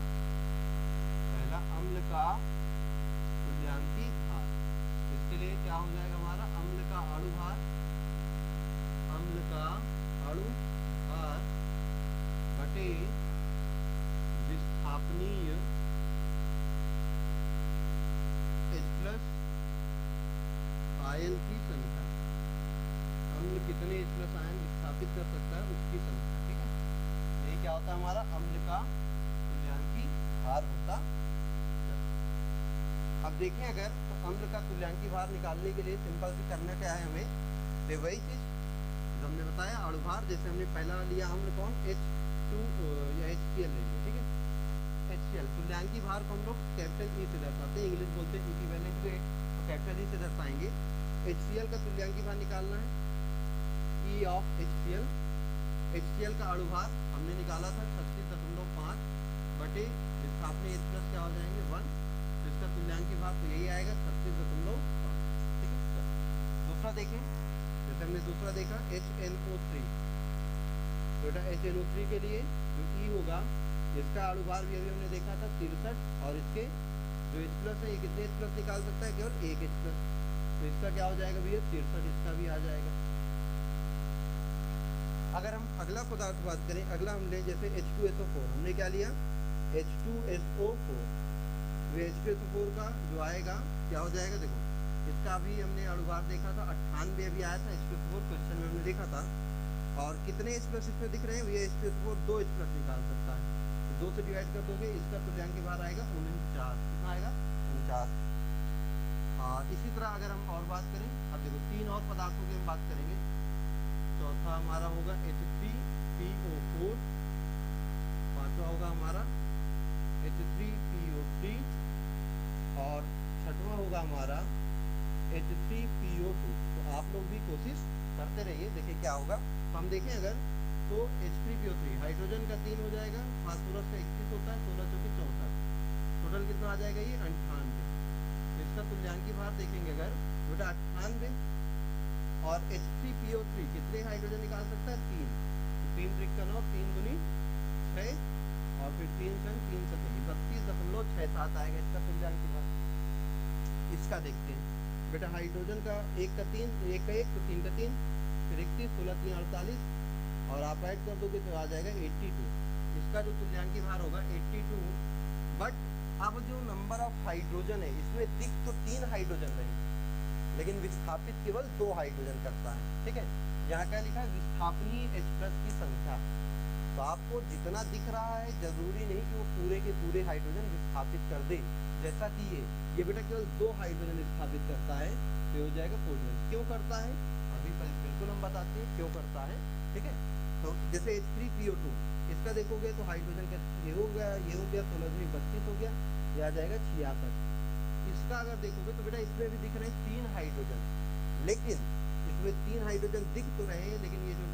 पहला अम्ल का तुल्यांकी भार। इसके लिए क्या हो जाएगा हमारा? अम्ल का अणु भार, अम्ल का अणु भार बटे विस्थापनीय H+ आयन की संख्या। अम्ल कितने H+ आयन विस्थापित कर सकता है उसकी संख्या। ठीक है, ये क्या होता है हमारा अम्ल का तुल्यांकी भार होता। अब देखें अगर तो अम्ल का तुल्यांकी भार निकालने के लिए सिंपल से करना क्या है हमें? तो वही चीज जो हमने बताया अणुभार। जैसे हमने पहला लिया अम्ल कौन? H2 या HCl ले लिया। ठीक है, HCl तुल्यांकी भार को हम लोग कैपिटल E से दर्शाते हैं, इंग्लिश बोलते हैं इक्विवेलेंट रेट, तो कैपिटल E से दर्शाएंगे। HCl का तुल्यांकी भार निकालना है E ऑफ HCl। HCl का अणुभार हमने निकाला था 36.5 बटे विस्थापनीय H+ क्या हो जाएंगे 1, तो इसका तुल्यांकी भार तो यही आएगा 36.5। ठीक है, दूसरा देखें, जैसे हमने दूसरा देखा HNO3। बेटा HNO3 के लिए जो E होगा इसका अणुभार भी अभी हमने देखा था 63, और इसके जो H+ है ये कितने H+ निकाल सकता है? केवल एक H+, तो इसका क्या हो जाएगा भैया 63, इसका भी आ जाएगा। अगर हम अगला पदार्थ बात करें, अगला हम लें जैसे H2SO4। हमने क्या लिया? H2SO4। H2SO4 का जो आएगा क्या हो जाएगा? देखो इसका भी हमने अणुभार देखा था 98 अभी आया था H2SO4 क्वेश्चन में हमने देखा था। और कितने H+ इसमें दिख रहे हैं भैया? H2SO4 2 H+ निकाल सकता है, तो 2 से डिवाइड कर दोगे, इसका तुल्यांकी भार आएगा 49। कितना आएगा? 49। इसी तरह अगर हम और बात करें, अब देखो 3 और पदार्थों की हम बात करेंगे। चौथा हमारा होगा H3PO4, पांचवा होगा हमारा H3PO3, और छठवां होगा हमारा H3PO2। तो आप लोग भी कोशिश करते रहिए, देखिए क्या होगा। तो हम देखें अगर तो H3PO3 हाइड्रोजन का 3 हो जाएगा, फास्फोरस का 21 होता है, 16 चौकी 64, टोटल कितना आ जाएगा? ये 98। इसका तुल्यांकी भार देखेंगे अगर बेटा 98, और H3PO3 कितने हाइड्रोजन निकाल सकता है? 3, तो 3 त्रिक का 9, 3 दूनी 6, और फिर 3 संग 3 सतही 32.67 आएगा इसका तुल्यांकी भार। इसका देखते हैं बेटा, हाइड्रोजन का 1 का 3, 1 का 1 तो 3 का 3, फिर 31, 16 3 48, और आप ऐड कर दोगे तो आ जाएगा 82। इसका जो तुल्यांकी भार होगा 82। बट अब जो नंबर ऑफ हाइड्रोजन है इसमें दिख तो 3 हाइड्रोजन रहे, लेकिन विस्थापित केवल 2 हाइड्रोजन करता है। ठीक है, यहाँ क्या लिखा है? विस्थापनीय H+ की संख्या। तो आपको जितना दिख रहा है जरूरी नहीं कि वो पूरे के पूरे हाइड्रोजन विस्थापित कर दे। जैसा कि ये बेटा केवल 2 हाइड्रोजन विस्थापित करता है, तो हो जाएगा 41। क्यों करता है अभी बिल्कुल हम बताते हैं क्यों करता है। ठीक है, तो जैसे H3PO2 इसका देखोगे तो हाइड्रोजन का ये हो गया 16 32 हो गया, यह आ जाएगा 66। इसका अगर देखोगे तो बेटा इसमें भी दिख रहे हैं 3 हाइड्रोजन, लेकिन इसमें 3 हाइड्रोजन दिख तो रहे हैं, लेकिन ये जो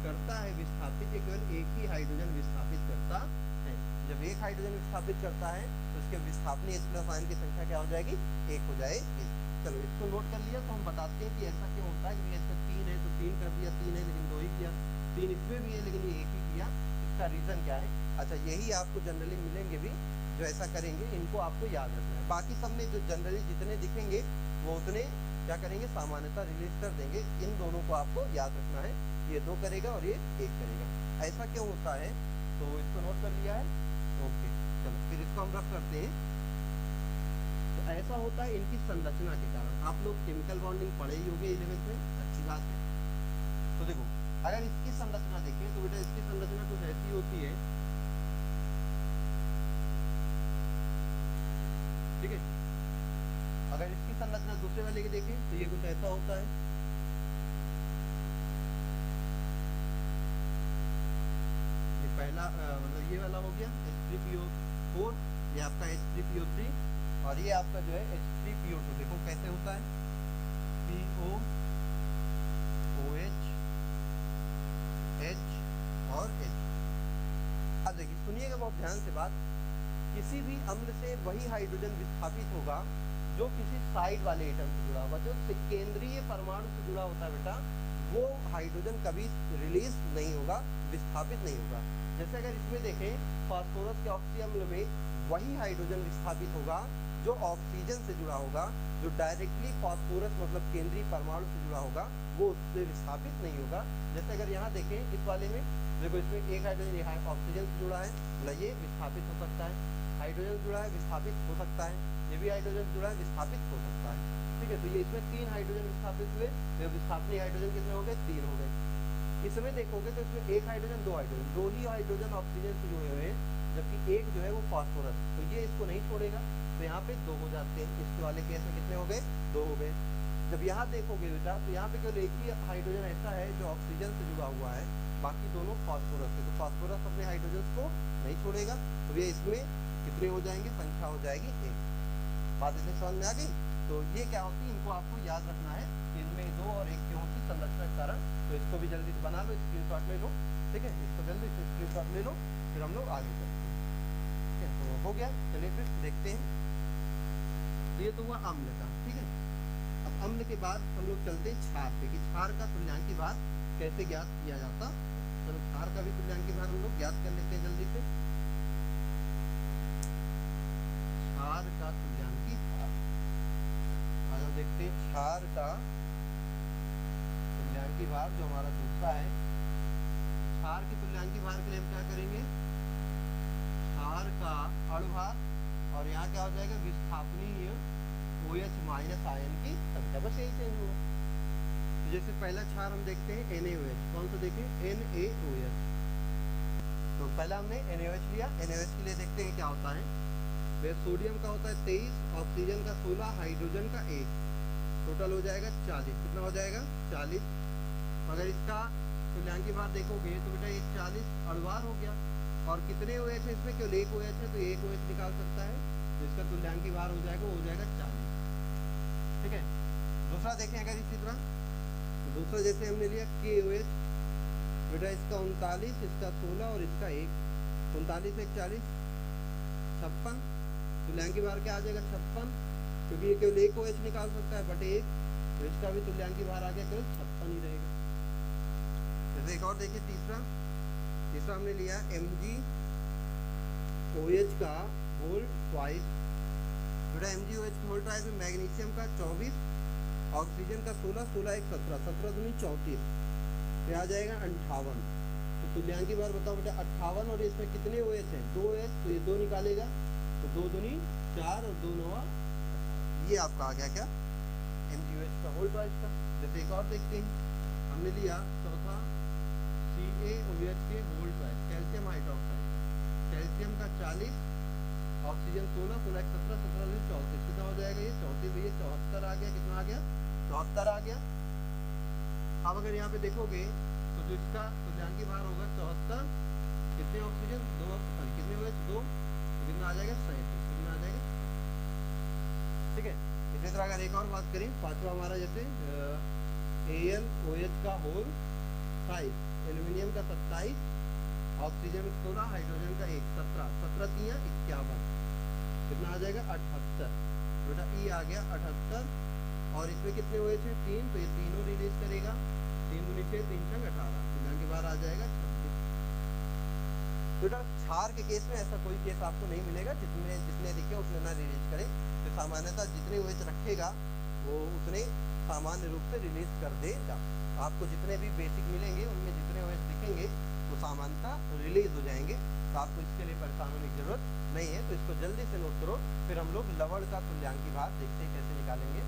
करता है विस्थापित, ये केवल एक ही हाइड्रोजन विस्थापित करता है। जब एक हाइड्रोजन विस्थापित करता है तो उसके विस्थापनीय H+ आयन की संख्या क्या हो जाएगी? 1 हो जाएगी। चलो इसको नोट कर लिया, तो हम बताते हैं कि ऐसा क्यों होता है। कि इसमें 3 है तो 3 कर दिया, 3 है लेकिन 2 ही किया, 3 इसमें भी है लेकिन ये 1 ही किया। इसका रीजन क्या है? अच्छा, यही आपको जनरली मिलेंगे भी जो ऐसा करेंगे, इनको आपको याद रखना है। बाकी सब में जो जनरली जितने दिखेंगे वो उतने क्या करेंगे? सामान्यता रिलीज कर देंगे। इन दोनों को आपको याद रखना है, ये 2 करेगा और ये 1 करेगा। ऐसा क्यों होता है? तो इसको नोट कर लिया है। ओके, चलो फिर इसको हम रफ करते हैं। तो ऐसा होता है इनकी संरचना के कारण। आप लोग केमिकल बॉन्डिंग पढ़े ही होंगे 11th में, अच्छी बात है। तो देखो अगर इसकी संरचना देखें तो बेटा इसकी संरचना कुछ ऐसी होती है, ठीक है। अगर इसकी संरचना दूसरे वाले की देखें तो ये कुछ ऐसा होता है, ये पहला मतलब ये वाला हो गया H3PO4, ये आपका H3PO3 और ये आपका जो है H3PO2। देखो कैसे होता है, PO OH H और H। अब देखिए सुनिएगा बहुत ध्यान से बात, किसी भी अम्ल से वही हाइड्रोजन विस्थापित होगा जो किसी साइड वाले एटम से जुड़ा होगा, जो केंद्रीय परमाणु से जुड़ा होता है बेटा, वो हाइड्रोजन कभी रिलीज नहीं होगा, विस्थापित नहीं होगा। जैसे अगर इसमें देखें फास्फोरस के ऑक्सी अम्ल में वही हाइड्रोजन विस्थापित होगा जो ऑक्सीजन से जुड़ा होगा, जो डायरेक्टली फास्फोरस मतलब केंद्रीय परमाणु से जुड़ा होगा वो उससे विस्थापित नहीं होगा। जैसे अगर यहाँ देखें इस वाले में देखो, इसमें एक हाइड्रोजन यहाँ ऑक्सीजन से जुड़ा है, मतलब ये विस्थापित हो सकता है, हाइड्रोजन जुड़ा है विस्थापित हो सकता है, ये भी हाइड्रोजन जुड़ा है विस्थापित हो सकता है, ठीक है। तो ये इसमें 3 हाइड्रोजन विस्थापित हुए, तो विस्थापनीय हाइड्रोजन कितने हो गए, 3 हो गए। इसमें देखोगे तो इसमें एक हाइड्रोजन दो हाइड्रोजन, दो ही हाइड्रोजन ऑक्सीजन से जुड़े हुए हैं, जबकि एक जो है वो फास्फोरस, तो ये इसको नहीं छोड़ेगा, तो यहाँ पे 2 हो जाते हैं। इसके वाले केस में कितने हो गए, 2 हो गए। जब यहाँ देखोगे बेटा तो यहाँ पे केवल एक ही हाइड्रोजन ऐसा है जो ऑक्सीजन से जुड़ा हुआ है, बाकी दोनों फास्फोरस है, तो फास्फोरस अपने हाइड्रोजन को नहीं छोड़ेगा, तो ये इसमें कितने हो जाएंगे, संख्या हो जाएगी 1। बात इसमें समझ में आ गई। तो ये क्या होती है, इनको आपको याद रखना है, इनमें 2 और 1 क्यों होती संरचना के कारण। तो इसको भी जल्दी से बना लो, स्क्रीनशॉट ले लो, ठीक है, इसको जल्दी से स्क्रीनशॉट ले लो, फिर हम लोग आगे चलते हैं, ठीक है। तो हो गया, चलिए फिर देखते हैं। तो ये तो हुआ अम्ल का, ठीक है। अब अम्ल के बाद हम लोग चलते हैं क्षार पे, कि क्षार का तुल्यांकी भार कैसे ज्ञात किया जाता। चलो क्षार का भी तुल्यांकी भार हम लोग ज्ञात कर लेते हैं जल्दी से। क्षार का तुल्यांकी भार, आज हम देखते हैं क्षार का तुल्यांकी भार जो हमारा दूसरा है। क्षार के तुल्यांकी भार के लिए हम क्या करेंगे, क्षार का अणुभार और यहाँ क्या हो जाएगा, विस्थापनीय OH माइनस आयन की संख्या, बस यही चेंज हुआ। तो जैसे पहला क्षार हम देखते हैं NaOH, कौन सा देखें, NaOH। तो पहला हमने NaOH लिया, NaOH के लिए देखते हैं क्या होता है। वे सोडियम का होता है 23, ऑक्सीजन का 16, हाइड्रोजन का 1, टोटल हो जाएगा 40। कितना हो जाएगा, 40। अगर इसका तुल्यांकी भार देखोगे तो बेटा ये 40 अणुभार हो गया, और कितने OH है इसमें, केवल 1 OH है, तो 1 OH निकाल सकता है, जिसका तुल्यांकी भार हो जाएगा, वो हो जाएगा 40, ठीक है। दूसरा देखें अगर इसी तरह, तो दूसरा जैसे हमने लिया KOH, बेटा इसका 39, इसका 16 और इसका 1, 39 1 40, 56, तुल्यांकी भार क्या आ जाएगा, 56, क्योंकि ये केवल 1 OH निकाल सकता है बटे 1, तो इसका भी तुल्यांकी भार आ गया, केवल 56 ही रहेगा। जैसे एक और देखिए तीसरा हमने लिया MgOH का होल ट्वाइस, बेटा MgOH होल ट्वाइस में मैग्नीशियम का 24, ऑक्सीजन का 16, 16 1 17, 17 दूनी 34, ये आ जाएगा 58। तो तुल्यांकी भार बताओ बेटा 58, और इसमें कितने OH हैं, 2 OH, तो ये 2 निकालेगा, तो 2 दूनी 4 और 2 9, ये आपका आ गया क्या, MgOH का होल ट्वाइस का। जैसे एक और देखते हैं, हमने लिया चौथा CaOH के whole twice, calcium hydroxide, calcium का 40, ऑक्सीजन 16, 16 1 17, 17 दूनी 34, कितना हो जाएगा ये 34, तो ये 74 आ गया, कितना आ गया, 74 आ गया। अब अगर यहाँ पे देखोगे तो जो इसका तुल्यांकी भार होगा 74, कितने ऑक्सीजन 2, कितने OH 2, तो कितना आ जाएगा 37, कितना आ जाएगा, ठीक है। इसी तरह अगर एक और बात करें, पांचवा हमारा जैसे AlOH का होल 5, एल्यूमिनियम का 27, ऑक्सीजन 16, हाइड्रोजन का 1 17, 17 3 51, कितना आ जाएगा 78, बेटा ई आ गया 78, और इसमें कितने OH हैं 3, तो ये तीनों रिलीज करेगा, 3 दूनी 6 3 6 18, तुल्यांकी भार आ जाएगा 26। बेटा क्षार के केस में ऐसा कोई केस आपको नहीं मिलेगा जितने लिखे उतने ना रिलीज करे, तो सामान्यतः जितने OH रखेगा वो उतने सामान्य रूप से रिलीज कर देगा। आपको जितने भी बेसिक मिलेंगे उनमें जितने OH दिखेंगे वो सामान्यतः रिलीज हो जाएंगे, तो आपको इसके लिए परेशान होने की जरूरत नहीं है। तो इसको जल्दी से नोट करो, फिर हम लोग लवण का तुल्यांकी भार देखते हैं कैसे निकालेंगे,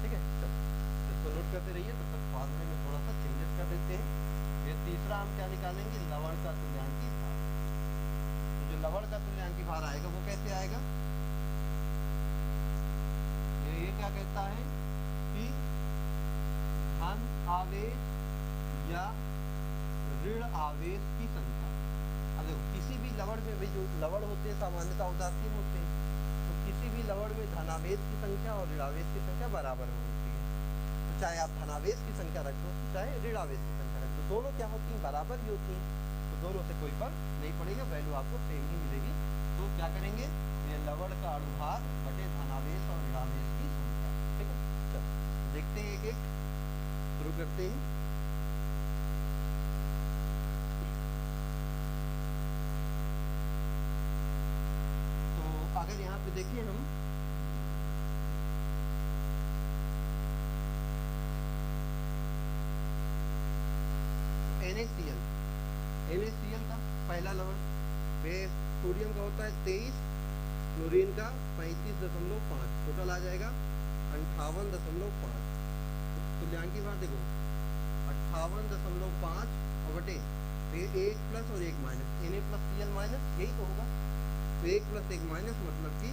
ठीक है। ठीक है, चलो इसको नोट करते रहिए, तब तक फॉर्मूले में थोड़ा सा चेंजेस कर देते हैं। ये तीसरा हम क्या निकालेंगे, लवण का तुल्यांकी भार। तो जो लवण का तुल्यांकी भार आएगा वो कैसे आएगा, ये क्या कहता है कि धन आवेश या ऋण आवेश की संख्या। अब देखो किसी भी लवण में भी जो लवण होते हैं सामान्यतः उदासीन होते हैं, तो किसी भी लवण में धनावेश की संख्या और ऋणावेश की संख्या बराबर होती है। तो चाहे आप धनावेश की संख्या रख दो चाहे ऋणावेश की संख्या रख दो, दोनों क्या होती हैं, बराबर ही होती हैं। तो दोनों से कोई फर्क नहीं पड़ेगा, वैल्यू आपको सेम ही मिलेगी। तो क्या करेंगे, ये लवण का अणुभार बटे धनावेश और ऋणावेश की संख्या। ठीक है, चलो देखते हैं एक एक, शुरू करते हैं। अगर यहाँ पे देखिए हम NaCl का पहला लवण सोडियम का होता है 23, क्लोरीन का 35.5, टोटल आ जाएगा 58.5। तुल्यांकी भार देखो 58.5 और बटे एक प्लस और एक माइनस, Na+Cl माइनस, यही तो होगा। तो एक प्लस एक माइनस मतलब कि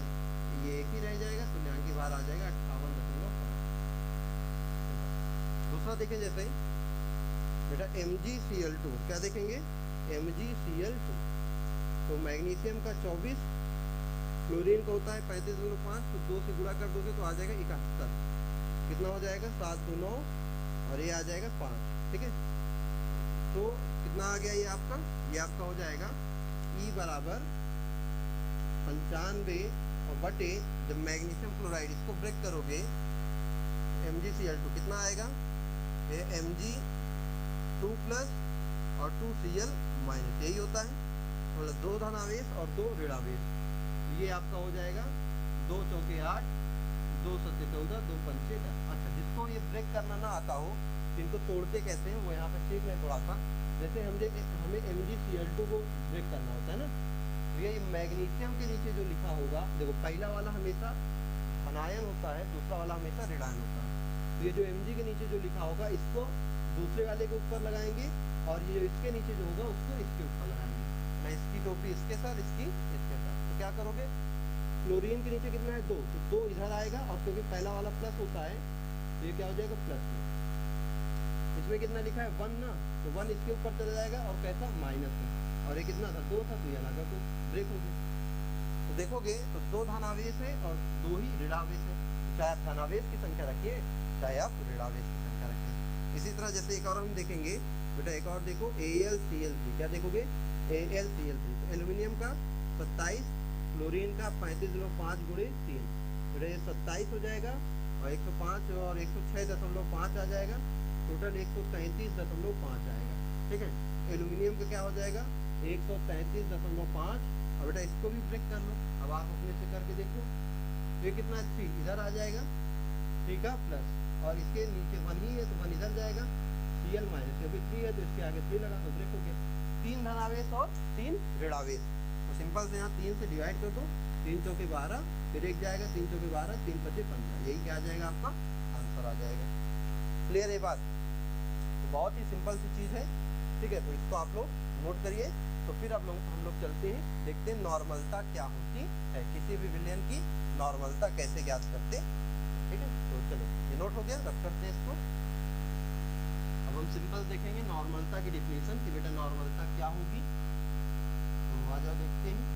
ये एक ही रह जाएगा, तुल्यांकी भार आ जाएगा 58.5। दूसरा देखें जैसे बेटा MgCl2, क्या देखेंगे MgCl2, तो मैग्नीशियम का 24, क्लोरीन का होता है 35.5, तो 2 से गुणा कर दोगे तो आ जाएगा 71। कितना हो जाएगा 7 2 9 और ये आ जाएगा 5। ठीक है, तो कितना आ गया ये आपका हो जाएगा E बराबर 95 और बटे जब मैग्नीशियम क्लोराइड इसको ब्रेक करोगे MgCl2 कितना आएगा, ये Mg2 प्लस और 2Cl माइनस, यही होता है, मतलब 2 धनावेश और 2 ऋणावेश। ये आपका हो जाएगा 2 चौके 8, 2 सत्ते 14, 2 पंचे 10। अच्छा, जिसको ये ब्रेक करना ना आता हो, इनको तोड़ते कैसे हैं वो यहाँ पे सीख लें थोड़ा सा। जैसे हमें MgCl2 को ब्रेक करना होता है ना, तो ये मैग्नीशियम के नीचे जो लिखा होगा, देखो पहला वाला हमेशा धनायन होता है, दूसरा वाला हमेशा ऋणायन होता है। तो ये जो Mg के नीचे जो लिखा होगा इसको दूसरे वाले के ऊपर लगाएंगे और ये जो इसके नीचे जो होगा उसको इसके ऊपर लगाएंगे। मैं इसकी टोपी इसके साथ, इसकी इसके साथ, तो क्या करोगे, क्लोरीन के नीचे कितना है 2, तो 2 इधर आएगा और क्योंकि पहला वाला प्लस होता है तो ये क्या हो जाएगा प्लस में। इसमें कितना लिखा है 1 ना, तो 1 इसके ऊपर चला जाएगा और कैसा माइनस में, और ये कितना था 2 था, तो ये लगा तो ब्रेक हो गया। तो देखोगे तो 2 धनावेश है और 2 ही ऋणावेश है, चाहे आप धनावेश की संख्या रखिए चाहे आप ऋणावेश की संख्या रखिए। इसी तरह जैसे एक और हम देखेंगे बेटा, एक और देखो AlCl3, क्या देखोगे AlCl3, तो एल्यूमिनियम का 27, क्लोरीन का 35.5 गुणे 3, बेटा ये 27 हो जाएगा और 105 और 106.5 आ जाएगा, टोटल 133.5 आएगा। ठीक है, एल्यूमिनियम का क्या हो जाएगा 133.5, और बेटा इसको भी ब्रेक कर लो। अब आप अपने से करके देखो, ये कितना 3 इधर आ जाएगा, 3 का प्लस, और इसके नीचे 1 ही है तो 1 इधर जाएगा, Cl माइनस, क्योंकि 3 है तो इसके आगे 3 लगा तो ब्रेक हो गया। 3 धनावेश और 3 ऋणावेश, तो सिंपल से यहाँ 3 से डिवाइड कर दो, 3 चौके 12, फिर एक जाएगा 3 चौके 12, 3 पचे 15, यही क्या आ जाएगा आपका आंसर आ जाएगा। क्लियर है बात, तो बहुत ही सिंपल सी चीज़ है। ठीक है, तो इसको आप लोग नोट करिए। तो फिर हम लोग चलते हैं, देखते हैं नॉर्मलता क्या होती है, किसी भी विलयन की नॉर्मलता कैसे ज्ञात करते। ठीक है, तो चलो ये नोट हो गया, रख करते हैं इसको। अब हम सिंपल देखेंगे नॉर्मलता की डिफिनीशन कि बेटा नॉर्मलता क्या होगी। तो आ जाओ देखते हैं।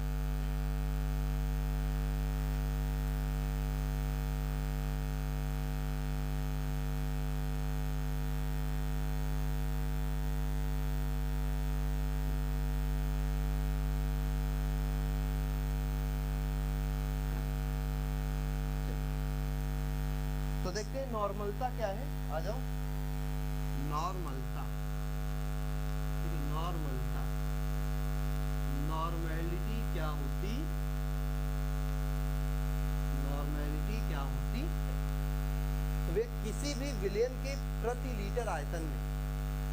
तो देखते हैं नॉर्मलता क्या है, आ जाओ। नॉर्मलता, नॉर्मलता, नॉर्मेलिटी क्या होती, नॉर्मेलिटी क्या होती है? तो वे किसी भी विलयन के प्रति लीटर आयतन में,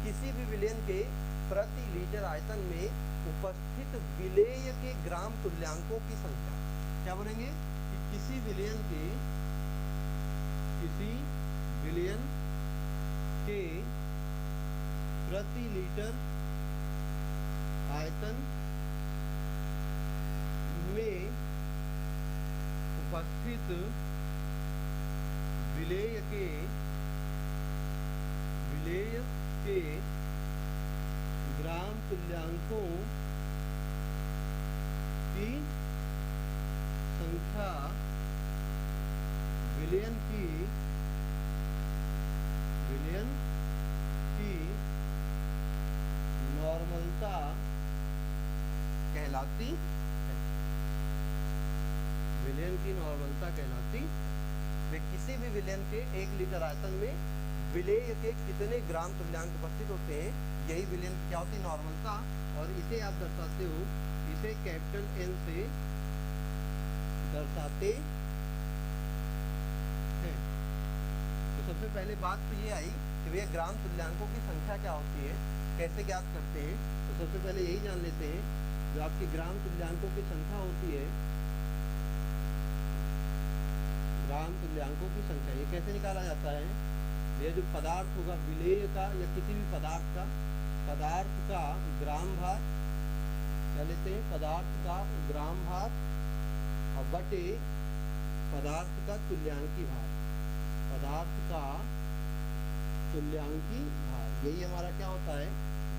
किसी भी विलयन के प्रति लीटर आयतन में उपस्थित विलेय के ग्राम तुल्यांकों की संख्या। क्या बोलेंगे कि किसी विलयन के, किसी विलयन के प्रति लीटर आयतन में उपस्थित विलेय के ग्राम तुल्यांकों की संख्या विलयन की नॉर्मलता कहलाती है। विलयन की नॉर्मलता कहलाती है। किसी भी विलयन के 1 लीटर आयतन में विलेय के कितने ग्राम तुल्यांक उपस्थित होते हैं, यही विलयन की क्या होती है, नॉर्मलता। और इसे आप दर्शाते हो, इसे कैपिटल N से दर्शाते हैं। तो सबसे पहले बात तो ये आई कि भैया ग्राम तुल्यांकों की संख्या क्या होती है, कैसे ज्ञात करते हैं। तो सबसे पहले यही जान लेते हैं, जो आपकी ग्राम तुल्यांकों की संख्या होती है, ग्राम तुल्यांकों की संख्या, ये कैसे निकाला जाता है। ये जो पदार्थ होगा विलेय का या किसी भी पदार्थ का ग्राम भार क्या लेते हैं, पदार्थ का ग्राम भार और बटे पदार्थ का तुल्यांकी भार, पदार्थ का तुल्यांकी भार, यही हमारा क्या होता है,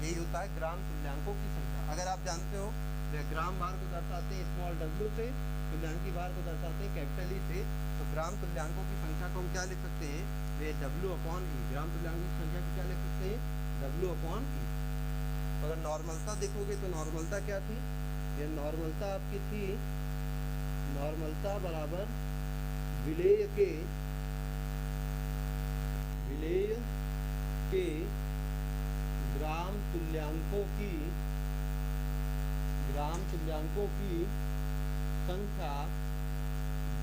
यही होता है ग्राम तुल्यांकों की संख्या। अगर आप जानते हो तो ग्राम भार को दर्शाते हैं स्मॉल w से, तुल्यांकी भार को दर्शाते हैं कैपिटल E से। तो ग्राम तुल्यांकों की संख्या को हम क्या लिख सकते हैं, वे W/E, ग्राम तुल्यांकों की संख्या को क्या लिख सकते हैं, W/E। अगर नॉर्मलता देखोगे तो नॉर्मलता क्या थी, ये नॉर्मलता आपकी थी, नॉर्मलता बराबर विलेय के ग्राम तुल्यांकों की संख्या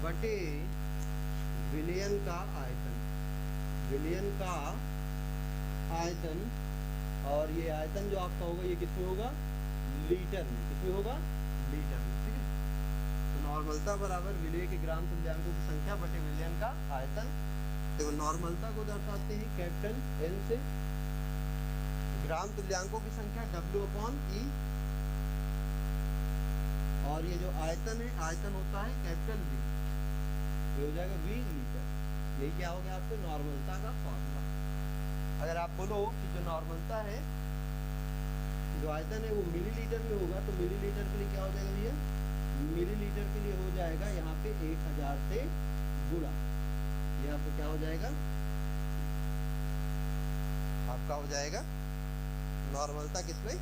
बटे विलयन का आयतन, और ये आयतन जो आपका होगा ये किसमें होगा, लीटर में, किसमें होगा, लीटर में, ठीक है। तो नॉर्मलता बराबर विलेय के ग्राम तुल्यांकों की संख्या बटे विलयन का आयतन। देखो नॉर्मलता को दर्शाते हैं कैपिटल N से, ग्राम तुल्यांकों की संख्या W/E, और ये जो आयतन है, आयतन होता है कैपिटल V, ये हो जाएगा V लीटर। यही क्या हो गया आपको नॉर्मलता का फॉर्मूला। अगर आप बोलो कि जो नॉर्मलता है, जो आयतन है वो मिलीलीटर में होगा, तो मिलीलीटर के लिए क्या हो जाएगा भैया, मिलीलीटर के लिए हो जाएगा यहाँ पे 1000 से गुणा, ये आपको क्या हो जाएगा, आपका हो जाएगा नॉर्मलता किसमें,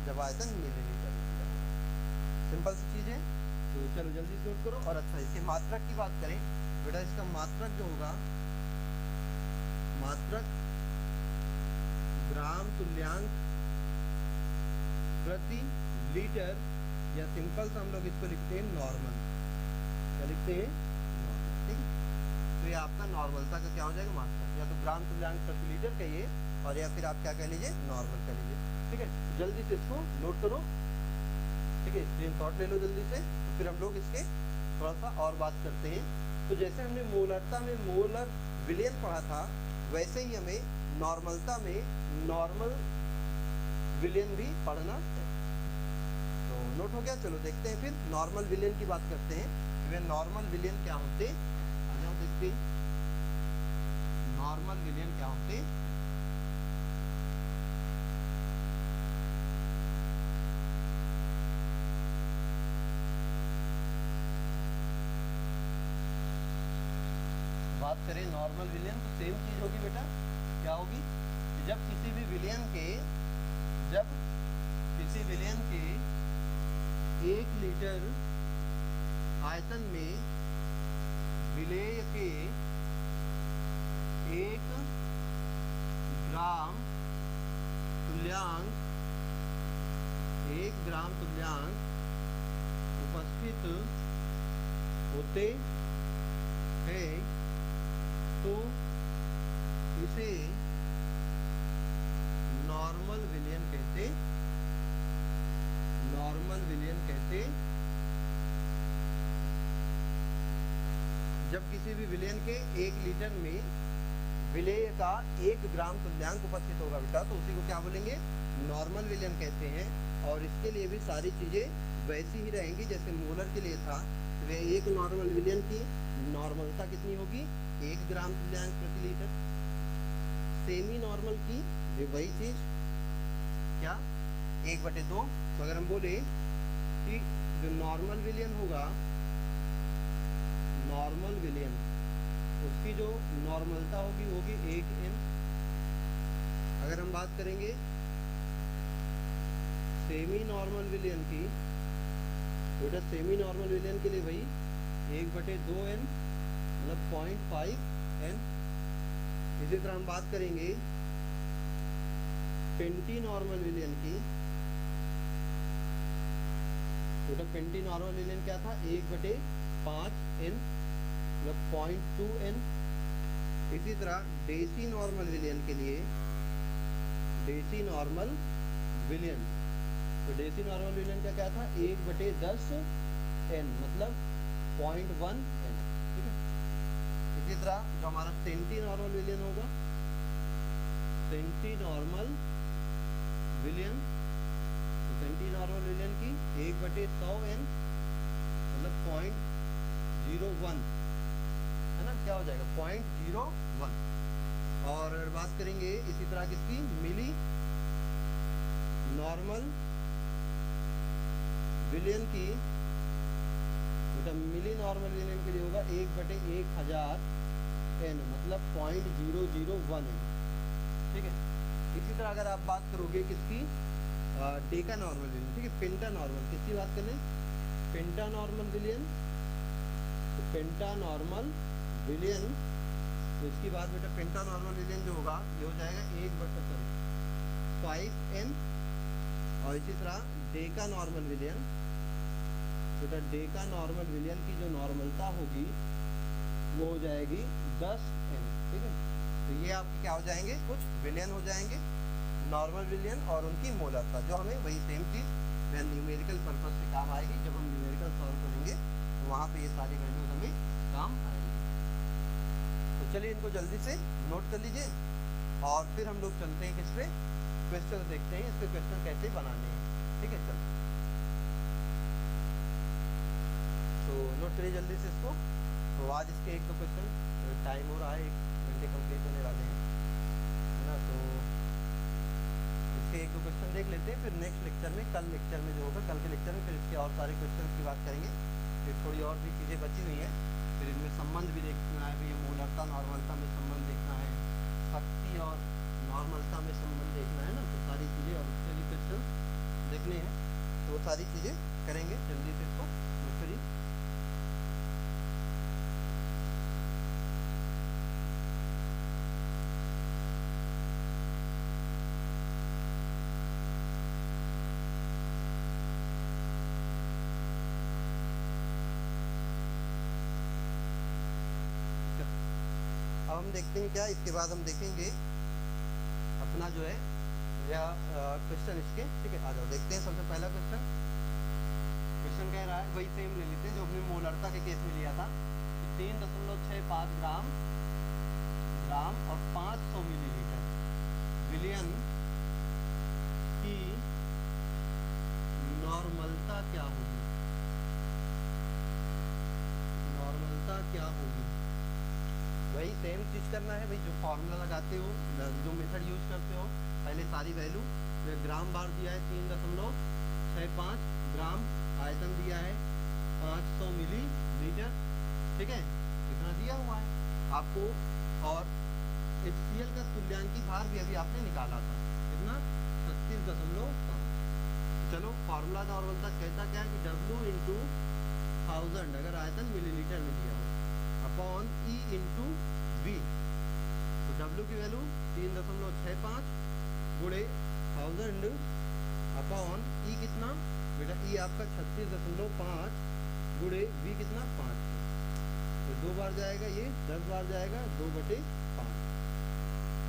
जब आयतन मिलीलीटर में। सिंपल सी चीज है। तो चलो जल्दी से नोट करो। और अच्छा, इसके मात्रक की बात करें बेटा, इसका मात्रक जो होगा, मात्रक ग्राम तुल्यांक प्रति लीटर, या सिंपल सा हम लोग इसको लिखते हैं नॉर्मल, क्या लिखते हैं, नॉर्मल, ठीक है। तो ये आपका नॉर्मलता का क्या हो जाएगा, मात्रक, या तो ग्राम तुल्यांक प्रति लीटर कहिए, और या फिर आप क्या कह लीजिए, नॉर्मल कह लीजिए, ठीक है। जल्दी से इसको नोट करो, ठीक है, स्क्रीनशॉट ले लो जल्दी से। तो फिर हम लोग इसके थोड़ा सा और बात करते हैं। तो जैसे हमने मोलरता में मोलर विलयन पढ़ा था, वैसे ही हमें नॉर्मलता में नॉर्मल विलयन भी पढ़ना है। तो नोट हो गया। चलो देखते हैं फिर नॉर्मल विलयन की बात करते हैं। वे नॉर्मल विलयन क्या होते, आ जाओ देखते हैं नॉर्मल विलयन क्या होते। बात करें नॉर्मल विलयन तो सेम चीज होगी बेटा, क्या होगी, जब किसी भी विलयन के 1 लीटर आयतन में विलेय के 1 ग्राम तुल्यांक उपस्थित होते हैं, तो इसे नॉर्मल विलयन कहते। जब किसी भी विलयन के 1 लीटर में विलेय का 1 ग्राम तुल्यांक उपस्थित होगा बेटा, तो उसी को क्या बोलेंगे, नॉर्मल विलयन कहते हैं। और इसके लिए भी सारी चीजें वैसी ही रहेंगी जैसे मोलर के लिए था। वे एक नॉर्मल विलयन की नॉर्मलता कितनी होगी, 1 ग्राम तुल्यांक प्रति लीटर। सेमी नॉर्मल की भी वही चीज, क्या, 1/2। तो अगर हम बोले कि जो नॉर्मल विलयन होगा, नॉर्मल विलयन, उसकी जो नॉर्मलता होगी होगी 1n। अगर हम बात करेंगे सेमी नॉर्मल विलयन की, बेटा सेमी नॉर्मल विलयन के लिए भाई 1/2n मतलब 0.5n। इसी तरह हम बात करेंगे पेंटी नॉर्मल विलयन की, बेटा पेंटी नॉर्मल विलयन क्या था, 1/5n मतलब 0.2n। इसी तरह डेसी नॉर्मल विलयन के लिए, डेसी नॉर्मल विलयन, तो डेसी नॉर्मल विलयन का क्या था, 1/10n मतलब 0.1n। ठीक है। इसी तरह जो हमारा सेंटी नॉर्मल विलयन होगा, सेंटी नॉर्मल विलयन, तो सेंटी नॉर्मल विलयन की 1/100n मतलब 0.01 है ना, क्या हो जाएगा 0.01। और बात करेंगे इसी तरह किसकी, मिली नॉर्मल विलयन की, तो मिली नॉर्मल विलयन के लिए होगा 1/1000 n मतलब 0.001n। ठीक है। इसी तरह अगर आप बात करोगे किसकी, डेका नॉर्मल विलयन, ठीक है, पेंटा नॉर्मल, किसकी बात कर रहे हैं, पेंटा नॉर्मल विलयन। तो पेंटा नॉर्मल विलयन, तो इसकी बात बेटा पेंटा नॉर्मल विलयन जो होगा ये हो जाएगा 1/5n। और इसी तरह डेका नॉर्मल विलयन, बेटा डेका नॉर्मल विलयन की जो नॉर्मलता होगी वो हो जाएगी 10n। ठीक है। तो ये आपके क्या हो जाएंगे, कुछ विलयन हो जाएंगे, नॉर्मल विलयन और उनकी मोलरता, जो हमें वही सेम चीज न्यूमेरिकल पर्पस से काम आएगी। जब हम न्यूमेरिकल सॉल्व करेंगे तो वहाँ पे ये सारी वैल्यूज हमें काम आएंगी। तो चलिए इनको जल्दी से नोट कर लीजिए और फिर हम लोग चलते हैं किस पे, क्वेश्चन देखते हैं, इसके क्वेश्चन कैसे बनाने हैं। ठीक है, चलो तो नोट करिए जल्दी से इसको। तो आज इसके 1-2 क्वेश्चन, टाइम हो रहा है, 1 घंटे कंप्लीट होने वाले हैं, है ना। तो इसके 1-2 क्वेश्चन देख लेते हैं, फिर नेक्स्ट लेक्चर में, कल लेक्चर में जो होगा, कल के लेक्चर में फिर इसके और सारे क्वेश्चन की बात करेंगे। फिर थोड़ी और भी चीज़ें बची हुई हैं, फिर इनमें संबंध भी देखना है, ये मोलरता नॉर्मलता में संबंध देखना है, शक्ति और नॉर्मलता में संबंध देखना है ना, तो सारी चीज़ें और उसके भी क्वेश्चन देखने हैं। तो वो सारी चीज़ें करेंगे, जल्दी से इसको नोट करिए। अब हम देखते हैं क्या, इसके बाद हम देखेंगे अपना जो है या क्वेश्चन इसके। ठीक है, आ जाओ देखते हैं। सबसे पहला क्वेश्चन कह रहा है, वही सेम ले लेते हैं जो हमने मोलरता के केस में लिया था, 3.65 ग्राम और 500 मिलीलीटर विलयन की नॉर्मलता क्या होगी, नॉर्मलता क्या होगी। वही सेम चीज करना है भाई, जो फॉर्मूला लगाते हो, जो मेथड यूज करते हो, पहले सारी वैल्यू, ग्राम बार दिया है 3.65 ग्राम, आयतन दिया है 500 मिलीलीटर। ठीक है, इतना दिया हुआ है आपको। और HCl का तुल्यांकी भार भी अभी आपने निकाला था, कितना, 36.5। चलो फॉर्मूला नॉर्मलता कहता क्या है कि W इंटू 1000 अगर आयतन मिलीलीटर में दिया हो अपॉन E इंटू V, तो W की वैल्यू 3.65 गुणे 1000 अपॉन E कितना, बेटा E आपका 36.5 गुणे V कितना 5, तो 2 बार जाएगा, ये 10 बार जाएगा, 2/5,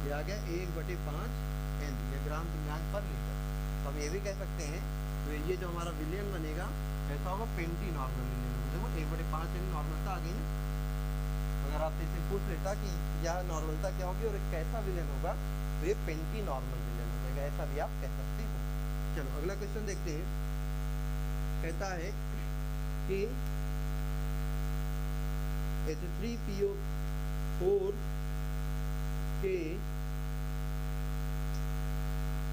ये आ गया 1/5n, ये ग्राम तुल्यांक पर लीटर। तो हम ये भी कह सकते हैं, तो ये जो हमारा विलयन बनेगा कैसा होगा, पेंटी नॉर्मल विलयन। देखो 1/5n नॉर्मलता आ गई ना। अगर आपसे इसे पूछ लेता कि यह नॉर्मलता क्या होगी और एक कैसा विलयन होगा, तो ये पेंटी नॉर्मल विलयन हो जाएगा, ऐसा भी आप कह सकते हो। चलो अगला क्वेश्चन देखते हैं। कहता है कि H3PO4 के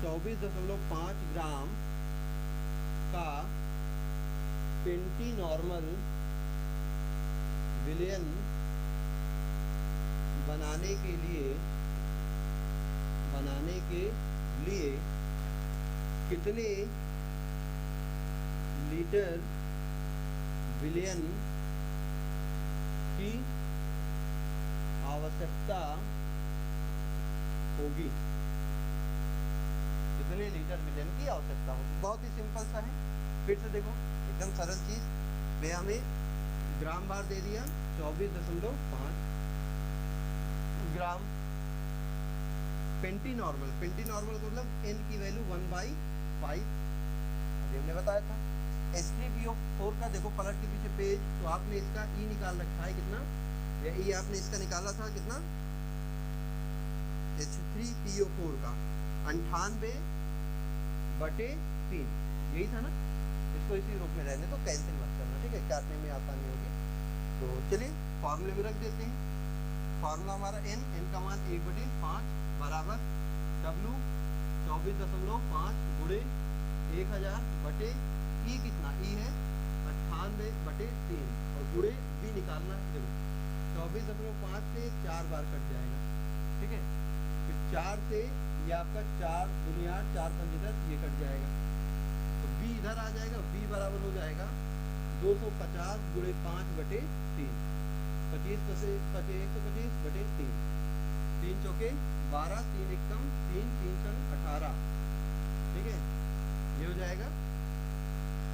24.5 ग्राम का पेंटी नॉर्मल विलयन बनाने के लिए कितने लीटर विलयन की आवश्यकता होगी? कितने लीटर विलयन की आवश्यकता होगी? बहुत ही सिंपल सा है, फिर से देखो एकदम सरल चीज। वे हमें ग्राम बार दे दिया 24.5 ग्राम। पेंटी नॉर्मल का मतलब n की वैल्यू 1/5 अभी हमने बताया था। H3PO4 का देखो पलट के पीछे पेज, तो आपने इसका E निकाल रखा है कितना, या E आपने इसका निकाला था कितना, H3PO4 का 98/3 यही था ना। इसको इसी रूप में रहने तो कैंसिल मत करना, ठीक है, काटने में आसानी होगी। तो चलिए फॉर्मूले में रख देते हैं। फार्मूला हमारा n का मान 1/5 बराबर W 24.5 गुणे 1000 बटे E कितना, E है 98/3 और गुणे B निकालना है। देखो 24.5 से 4 बार कट जाएगा, ठीक है, फिर 4 से ये आपका 4 दुनिया 4 5 10 ये कट जाएगा, तो B इधर आ जाएगा। B बराबर हो जाएगा 250 गुणे 5/3 125/3 3 चौके 12 3 एकम 3 3 संग 18, ठीक है, ये हो जाएगा।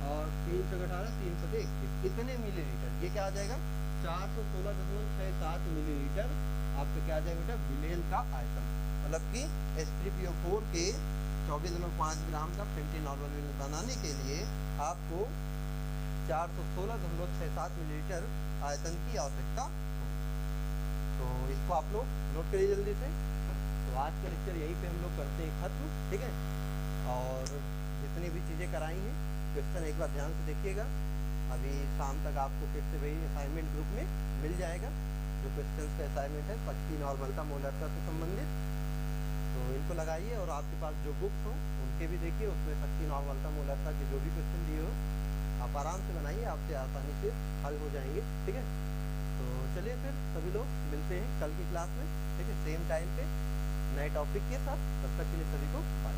और 3 संग 18 3 सते 21 इतने मिलीलीटर, ये क्या आ जाएगा 416.67 मिलीलीटर आपका क्या आ जाएगा बेटा, विलयन का आयतन। मतलब कि H3PO4 के 24.5 ग्राम का पेंटी नॉर्मल विलयन बनाने के लिए आपको 416.67 मिलीलीटर आयतन की आवश्यकता होगी। तो इसको आप लोग नोट करिए जल्दी से। तो आज का लेक्चर यहीं पे हम लोग करते हैं खत्म, ठीक है। और जितनी भी चीज़ें कराई हैं क्वेश्चन एक बार ध्यान से देखिएगा। अभी शाम तक आपको फिर से वही असाइनमेंट ग्रुप में मिल जाएगा जो क्वेश्चन का असाइनमेंट है पक्की नॉर्मलता मोलरता से संबंधित। तो इनको लगाइए और आपके पास जो बुक्स हो उनके भी देखिए, उसमें पक्की नॉर्मलता मोलरता के जो भी क्वेश्चन दिए हो आप आराम से बनाइए, आपसे आसानी से हल हो जाएंगे, ठीक है। तो चलिए फिर सभी लोग मिलते हैं कल की क्लास में, ठीक है, सेम टाइम पे नए टॉपिक के साथ। तब तक के लिए सभी को बाय।